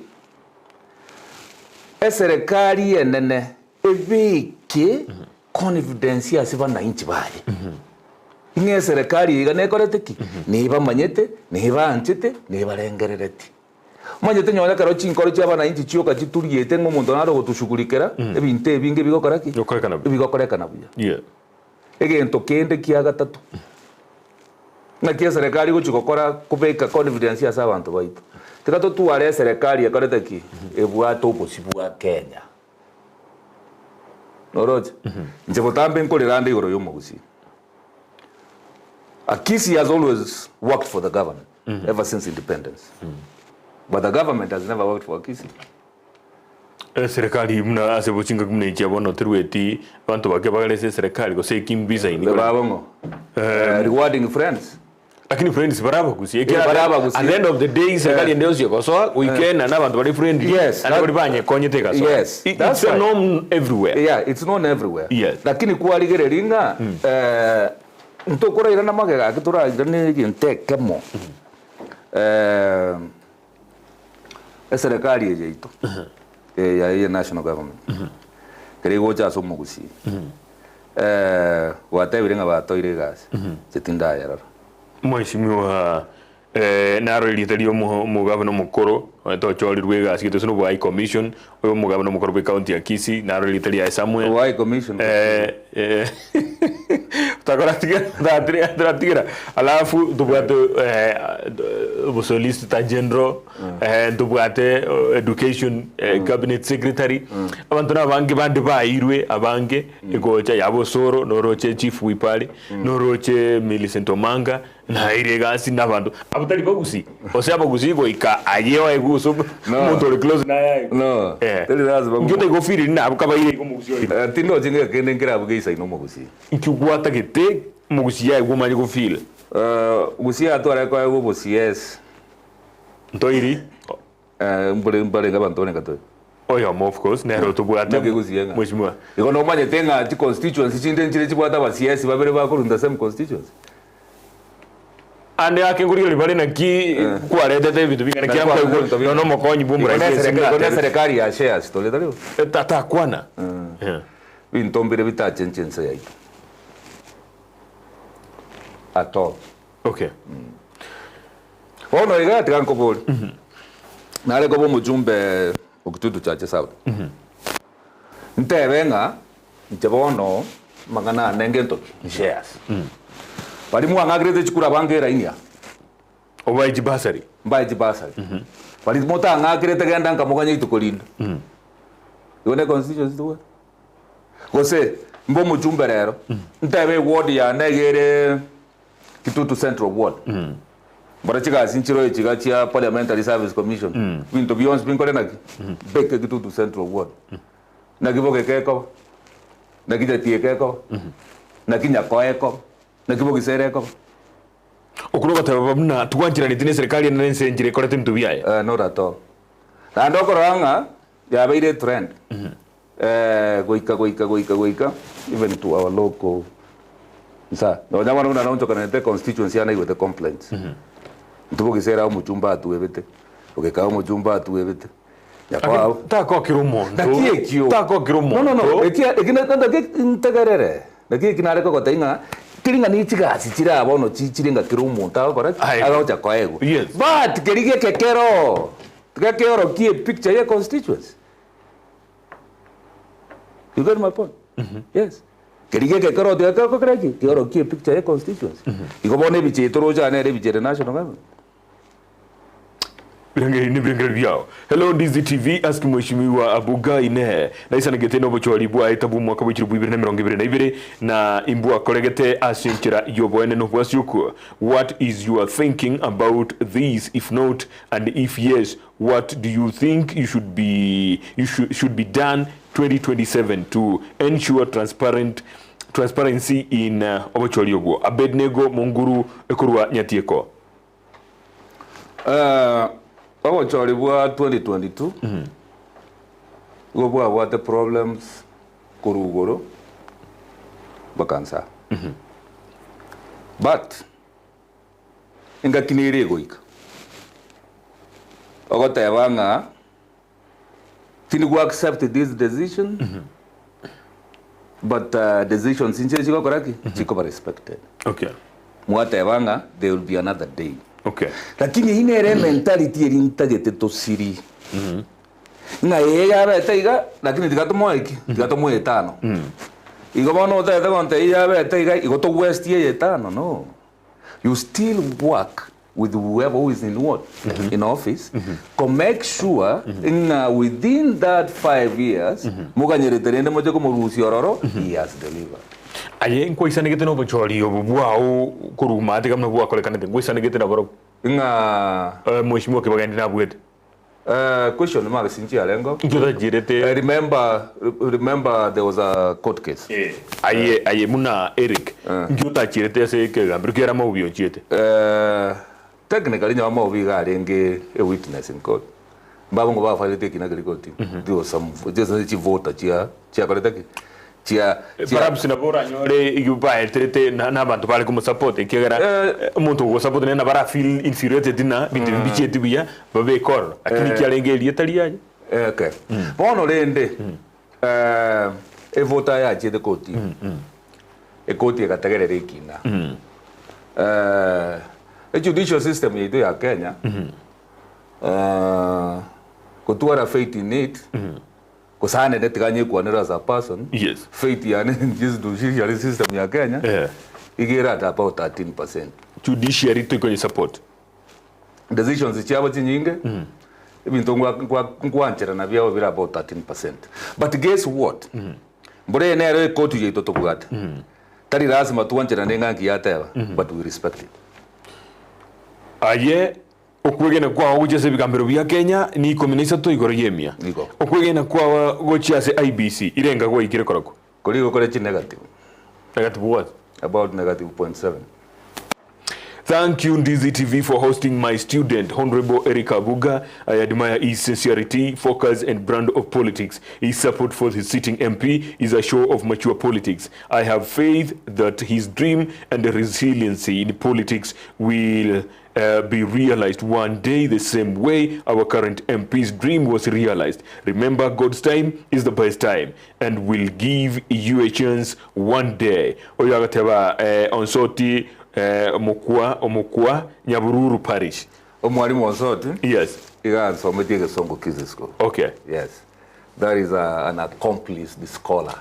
eserikali enene ebike confidence ya siba na inchi baye inge serikali iga nekoreteki niba manyete niba anchete niba rengerereti manyete nyonya karo chinkoro cyaba na inchi cyoka kituriete ngo muntu naro gutushukurikera ebinte binge bigokoraki bigokorekana buya egento kende kia gatatu na kia serikali guchikokora kubeka confidence ya abantu baitu tikato tuare serikali yakoreteki ebwato obosibwa Kenya noroje nje botambe nkolera ndi igoro yomugusi Kisii has always worked for the government ever since independence. But the government has never worked for Kisii. Serikali mna asebochinga kumne chiabono terweti bantu bakebagalese serikali go say kimbiza ini. Babongo. Rewarding friends. Lakini friends baraba Gusii. At the end of the day serikali ndio sio kosoa weekend na abantu bali friendly. Yes. And bali konyeteka so. Yes. That's a norm everywhere. Yeah, it's known everywhere. Yes. Lakini kualigereringa ntokora ira na magega akitura ira ni gintekemo serikali yeito ya national government kere gocha so mugusi watebire nga batoire gas setinda yara mweshimiwa naro literio mugabano mukoro to chori rwega sikito sino bwa commission oyo mugabano mukoro be county ya Kisii naro literia Samuel why commission takora tigira alafu tubwate solicitor general tubwate education cabinet secretary abantu nabange bandi bairwe abange egocha yabosoro noroche chief wipali noroche Millicent Omanga na iregasi nabantu abutari bagusi ose abagusi go ika ayewa eguso muntu close na yayi no tell us bagusi ngute go feel na abukaba ire ko mugusi tino jinga kende ngira abugisa ino mugusi ikugwata gete mugusi yayi go manje go feel gusi atwara ko ego bosies ntoiri mbale ngabantone kato oyo of course nero tubwate mweshimwa iko no manye tenga ti constituency chinde nchire chibwata basies babere bakurunda same constituency ande akenguri libale na ki kwarete vitu bingana kia kwa no mokonyi bumura kwa serikali ya shares tole tole tata kwana bintombere bitachenchense yaito ato okay ono igati kanko boli nale ko mujumbe okututu chache sawa ntebenga ntebono magana nengento shares bali muanga grede chikura bangera inya obaiji basari bali mota anga grede genda nkamuganya itukolinda yone constituency tuwe gose mbo mujumbe rero ntebe ward ya negere Kitutu Central Ward bara chiga sinchiro chiga chia Parliamentary Service Commission winto beyond binkole naki beke Kitutu Central Ward nakiboke keko nakijatie keko nakinyakoeko nakiboke sereko okuroba tabamna twanjira nitine serikali na nsenjire korete mtu biaye no rato na ndoko ranga ya beire trend goika even to our local sa no nyama na naonto kana te constituency ana igwete complaints ntubo gisera umuchumba atuwebete okeka umuchumba atuwebete yakwa tako kirumo ndakio tako kirumo no ekina tanda integerere ndakio kinare ko gotainga kiringa ni chigasi chira abono chichiringa kirumo ta correct aga cha kwaego but kerige kekero kie picture ya constituency. You get my point? Yes. Kerige kekero de ka koreki kero kie picture ya constituency. Iko bone biche toroja na re biche national government. Hello Ndizi TV, ask Mheshimiwa Abuga ine na isa ngeteno bochwali bwa etabu mwaka wa 2022 na imbua koregete asinchira yoboene no bwasuku. What is your thinking about this? If not, and if yes, what do you think you should be done 2027 to ensure transparency in obochwali obwo? Abednego Munguru ekurwa nyatieko. Our chori bwa 2022 go bwa what the problems kurugoro bakansa but inga kinire goika ogota yabanga tini go accept this decision but decisions inche chiko koraki chiko respected. Okay, mwata yabanga there will be another day. Okay. Lakini ine mentality erintagete to siri. Nga yega beta iga lakini digatomo iki digatomo etano. Igo bono ta gonte ya beta iga igo to west ye etano no. You still work with whoever who is in office to make sure within that 5 years muganyere terende moje ko murusi ororo he has delivered. Aye nkoisa negete no bochori obubwao kuruma tika mna bwa kolekana nkoisa negete na boro inga Mheshimiwa kibagandi na bwete question mark sinchi alengo njoda jirete. I remember there was a court case aye muna Erick njota jirete se ke gambiro kera mo bio chete technically nyama obiga arenge a witness in court babo ngo ba file take na court there was some just voter chia koleta perhaps na bora nyore yuba etrete na bantu bale como support ekera umuntu go support na bara feel inferiority dina bicheti biya babe kor akini kyalenge lietalia okay bono lende e vota ya chede koti e koti ekategerere ikina e judicial system yetu ya Kenya kutuara faith in it kusane netikanye kuonera as a person. Yes. Faith yani judicial system ya Kenya igira at about 13%. Judiciary to kwenye support decisions chiabo chinyinge ibintu ngwanchera na byabo bira about 13%. But guess what? Mbore nero court yeto tokugata tari lazima tuwanchera nengangi yateba but we respect it. Aye okwegena kwa ugeze bigambiro bya Kenya ni komunisa to igoro yemia okwegena kwa gochiase IBC irenga go ikire korako koligo kole chi negative what about -0.7. Thank you Ndizi TV for hosting my student Honorable Erick Abuga. I admire his sincerity, focus and brand of politics. His support for his sitting MP is a show of mature politics. I have faith that his dream and the resiliency in politics will be realized one day the same way our current MP's dream was realized. Remember, God's time is the best time and will give you a chance one day. Oyagateba onsoti omukwa Nyabururu Parish. Omwalimu onsoti? Yes. Iga nsomete ke songo Kisii school. Okay. Yes. That is an accomplished scholar.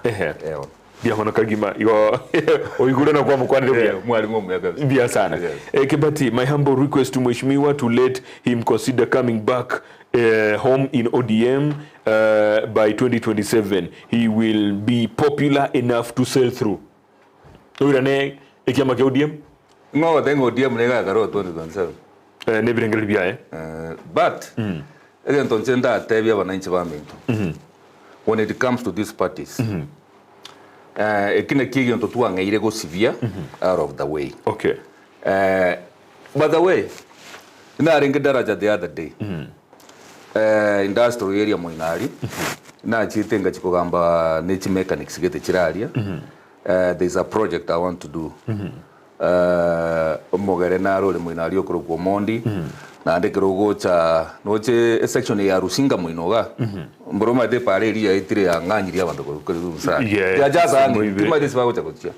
Biahono kagima yo oigura na kwa mkwani bia mwalimu mwega bia sana. Kibati, my humble request to Mheshimiwa to let him consider coming back home in ODM by 2027 he will be popular enough to sell through. Urane ekiama ke ODM? No, then ODM nega karo 2027. Ne birengel bia But again tonchenda tebia wananchi ba mintu. When it comes to these parties, ekine kigi onto tuanga ire go severe out of the way. Okay. By the way, ina ringe daraja the other day. Industrial area moinari. Na chitenga chikogamba nature mechanics gete chiraria. There's a project I want to do. Mogere na role moinari okoro kwa Mondi. Na ndekero gocha noche section ya Rusinga moinoga. Mbroma de pare area itire ya nganyiri abantu ko rusa. Ya jaza ni tuma disiba gocha gocha.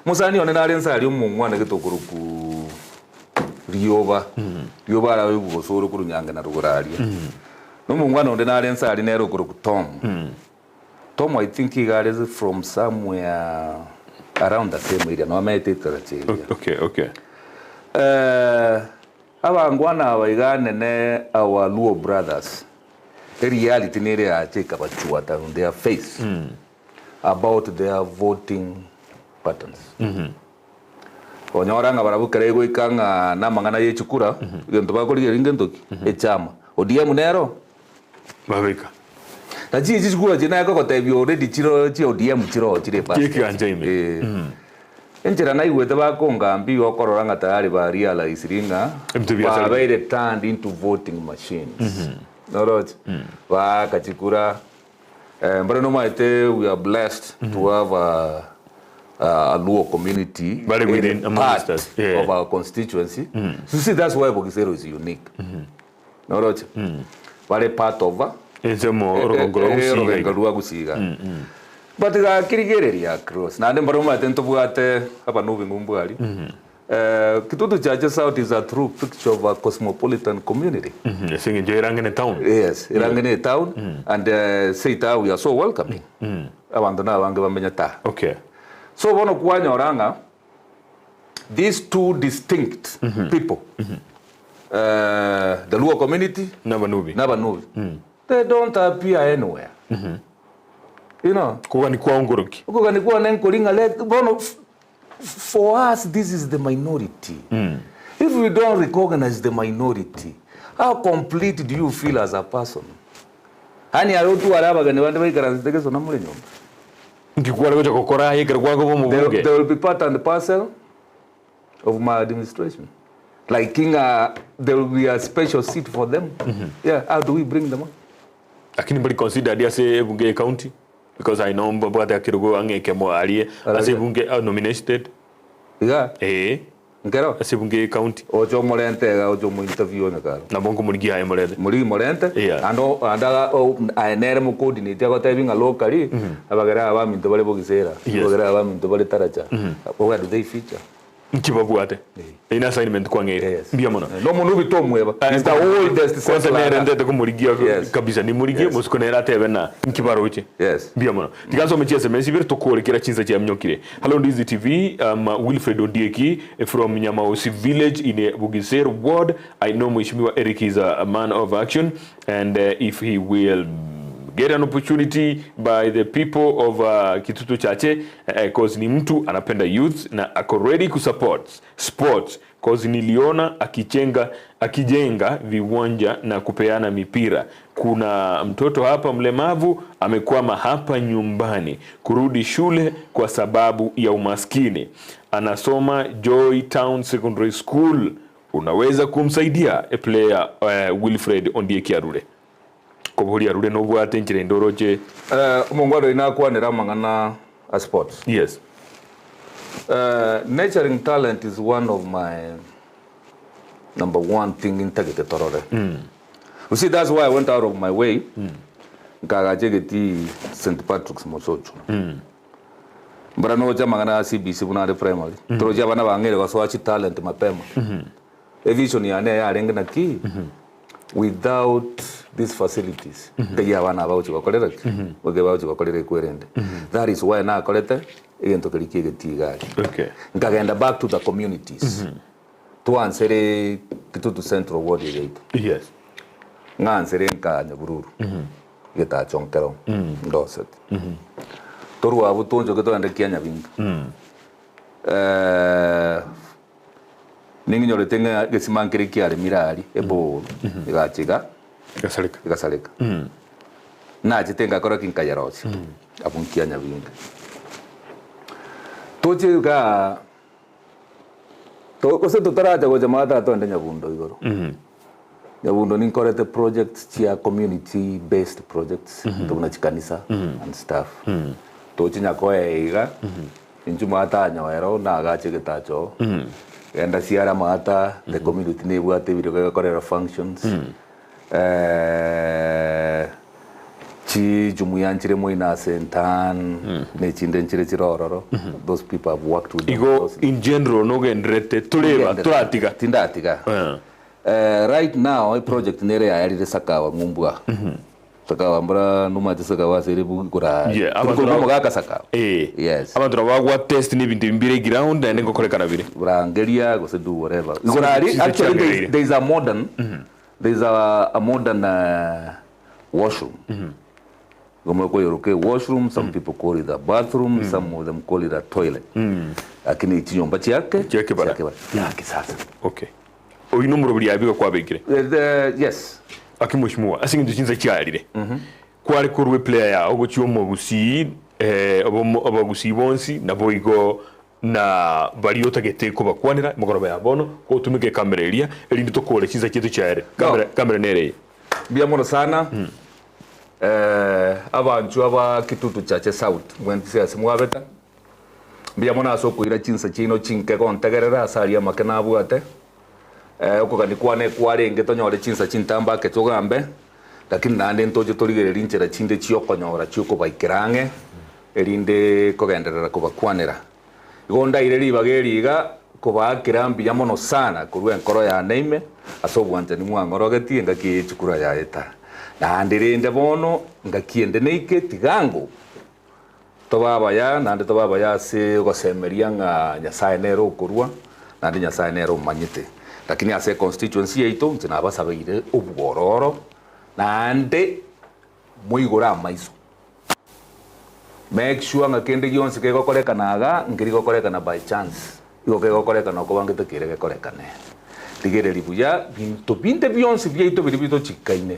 Musani one na rensa ari umwana getokoro ku Rioba. Rioba ara ubugosoro kuru nyanga na ruguraria. No mungwana onde na rensa ari nero kuru Tom. Tom, I think he got it from somewhere around the same area. No, I made it Okay. Abangwana waigane ne our Luo brothers. The reality nere acheka bachuata on their face about their voting patterns. Onyoranga barabukere go ikanga na mangana yechukura gento bakori ngentoki echama. ODM nero babeka. Na jiji chukura jina yako kotebyo already chiro chi ODM chiro chire pa. Kiki anjaime. Enjera na igwete bakonga mbi okororanga tayari ba realize ringa ba they turned into voting machines. No right. Ba kachikura but no matter we are blessed to have a Luo community within part of our constituency. So see that's why Bogisero is unique. No right. But part of Gusii. But kirigere cross. Na ndembaroma tento buate hapa novi ngumbwali. Kitutu cha South is a true picture of a cosmopolitan community. Yes, in Irangene town. Yes, Irangene town and say we are so welcoming. Abandona wange bamenyata. Okay. So bono kwanya oranga these two distinct people. The Luo community, Nabanubi. They don't appear anywhere. You know, for us, this is the minority. If we don't recognize the minority, how complete do you feel as a person? They will be part and parcel of my administration. Like there will be a special seat for them. Yeah, how do we bring them up? Anybody consider as a Bunge county? Because I know Mbabata Kirugo and Ekemo Ali as a Bunge nominated. Yeah. As a Bunge county. Ojo Morente, Ojo interview on the car. Nabongo Murigia Morente, and I never coordinate having a locally. Abagara into Valebogizera, Abagara into Valetaraja. Where do they feature? Kibabuate. In assignment Kwangere. Biamona. No Monubi Tom Weber. Is the oldest center and the Murigia Kabisa Murigia was Conera Tevena in Kibaroche. Yes. Biamona. The Gaso Machia Messiver to call Kirachinsa Jamnokire. Hello, Ndizi TV. Wilfred Odieki from Nyamausi village in a Bugisero ward. I know Mheshimiwa Erick is a man of action, and if he will get an opportunity by the people of Kitutu Chache cause ni mtu anapenda youth na ako ready kusupport sports cause niliona akijenga viwanja na kupeana mipira. Kuna mtoto hapa mlemavu amekwama hapa nyumbani kurudi shule kwa sababu ya umaskini. Anasoma Joy Town Secondary School. Unaweza kumsaidia player Wilfred Odieki Arure. Koburia Rude no bwate njire ndoroje umongwaro inakwanira mangana a sports. Yes. Nurturing talent is one of my number one thing in Tagetorore. You see, that's why I went out of my way. Gagajegeti St. Patrick's Mosocho. But I know Jamangana CBC Bunade primary. Troja Bana Wangere was watching talent mapema. A vision ya rengana ki. Without these facilities, they are one about you. That is why now okay. Back to the communities. To answer to central ward. Yes. Answer Nyaburu. geta chonkero ndoset toru abu tonjo getwende kianya bingi ningi nyorete nga gesimankire kiare mirari ebo igachiga igasaleka na jitenga kora kinkayarosi abun kianya bingi toje ga to kose tutaraja go jamata tonde nyabundo igoro nyabundo ninkorete projects chia community based projects tuna chikanisa and stuff toje nyakoe iga injumata nyawero na agache getacho enda siara mata the community nebwate biro korera functions chi jumuiya nchire moina sentan ne chinde nchire chirororo those people have worked with igo in general no gendrete tureba turatiga tindatiga right now a project nere ya yari sakawa ngumbwa sakawa mbra numa sakawa serebu kura kurumo gaka sakawa yes abantu bagwa test ni bindi mbire ground and ngokorekana bire brangeria go se do whatever igorari actually there is a modern there is a modern washroom washroom, some people call it a bathroom, some of them call it a toilet. Lakini chinyomba chake sasa. Okay. Oyi numero bili abiga kwa bekire. Yes. Akimushimwa asingi dushinza cyarire. Kwari kurwe player ya ogo chiyomo Gusii obo Gusii bonsi na boigo na bari otagete ko bakwanira mugoroba ya bono ko tumike kamera elia elindi tokole chinza cyetu cyare. Kamera nereye. Biamono sana. Abantu aba kitutu chache south mwentise simwabeta mbiyamona so kuira chinsa chino chinke kontegerera asaria makena abwate okogani kwane kwarenge tonyore chinsa chintamba ke togambe lakini nande ntoje torigerera inchera chinde chiokonyora chiuko baikirange erinde kogenderera kubakwanira igonda ire libageriga kubakira mbiyamono sana kurwe nkoro ya neime asobwanje ni mwangorogetie ngaki chikura ya eta na ndirinde bono ngakiende neike tigango tobaba ya nande tobaba ya se gosemeria nga nyasaye nero ukurwa nande nyasaye nero manyite lakini ase constituency yeito ntina basabeire ubwororo nande muigora maiso make sure nga kende yonse ke gokoreka naga ngiri gokoreka na by chance igo ke gokoreka no kobangete kire gokoreka ne tigere libuya bintu binte bionse byeito biribito chikaine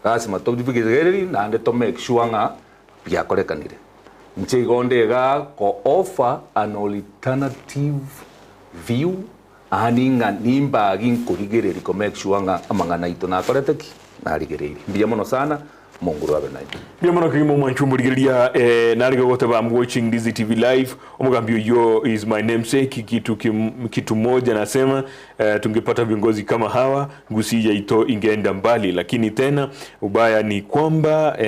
kasi matobi bigeri nande to make sure nga byakorekanire nche gondega ko offer an alternative view aninga nimba ginkurigere ko make sure nga amangana ito na koreteki na rigereri biyamono sana monguru abe nayo biyamono kimo mwanchumurigeria narigo gote ba watching Ndizi TV live omugambio yo is my namesake kitu moja nasema tungepata viongozi kama hawa Gusii yaito ingeenda mbali lakini tena ubaya ni kwamba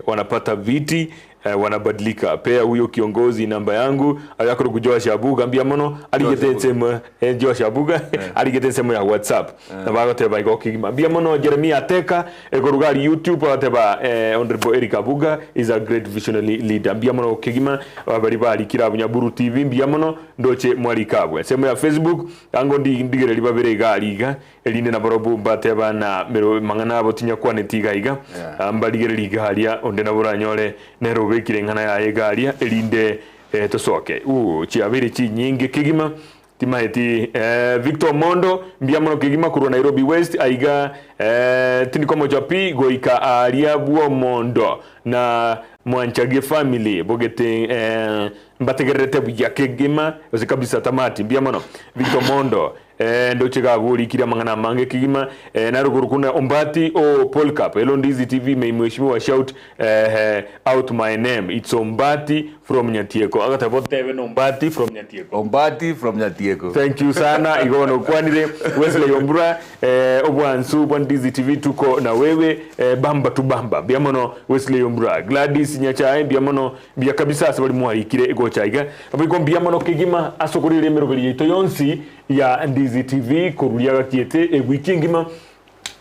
wanapata viti wanabadilika pea huyo kiongozi namba yangu ayakoro kujoa Abuga ambia mono aligete sema Joa Abuga aligete sema ya WhatsApp na bagote ba ikokigima ambia mono Jeremia Ateka ekorugari YouTube ateba honorable Erick Abuga is a great visionary leader ambia mono kigima bari bari kira bunyaburu TV ambia mono ndoche mwali kabwe sema ya Facebook ango ndigere libabere galiga eline na borobu bateba na mero mangana botinya kwa netiga iga ambaligere ligalia onde na buranyole nero bekire ngana ya egalia elinde tosoke chiabiri chi nyingi kigima timaheti Victor Mondo mbiamono kigima kuru Nairobi West aiga tinikomo japi goika aria buo Mondo na mwanchage family bogete mbategerete buya kigima ose kabisa tamati mbiamono Victor Mondo ndo chega guri kira mangana mange kigima na ruguru kuna Ombati o Paul Cup elo Ndizi TV mheshimiwa shout out my name it's Ombati from Nyatieko agata bote no Ombati from Nyatieko thank you sana igono kwanire Wesley Ombura obwansu bwa Ndizi TV tuko na wewe bamba tu bamba biamono Wesley Ombura Gladys Nyachae biamono bia kabisa sabali mwahikire ego chaiga abiko biamono kigima asokurire merobeli yito yonsi ya Ndizi TV kuruliaga kiete wiki ngima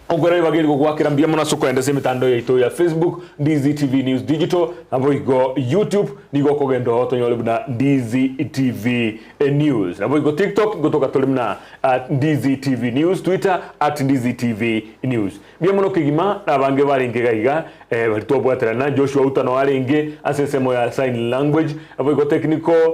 ogwera bagiri gwakira mbia muna soko enda semitando yaito ya Facebook Ndizi TV News Digital abo igo YouTube nigo kogendo otonyole buna Ndizi TV News abo igo TikTok gotoka tolimna Ndizi TV News, Twitter @Ndizi TV News. Bia muno kigima nabange baringe gaiga barito bwaterana Joshua Utano arenge asesemo ya sign language abo igo technical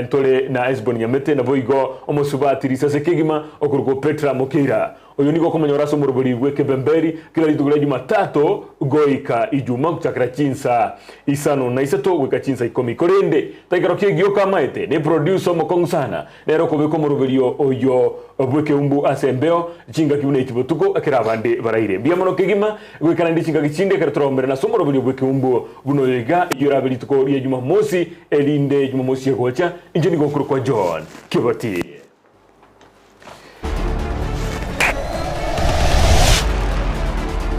ntole na Esbon Nyamete nabo igo omosubatiri sase kigima okuruko Petra Mokira oyo niko kumenya uraso muruburi gweke bemberi kila litugura Jumatatu goika Ijumaa kuchakira chinsa isano na isato gweka chinsa ikomi korende taikaro kigio kama ete ne producer mokongu sana nero kubeko muruburi oyo Ekeumbu asembeo chinga kiune itibotuko akira bande baraire bia mono kigima gwekana ndi chinga gichinde karombere na somuruburi Ekeumbu buno yega yura belituko ya Jumamosi elinde Jumamosi gocha injini gokuru kwa John Kibati.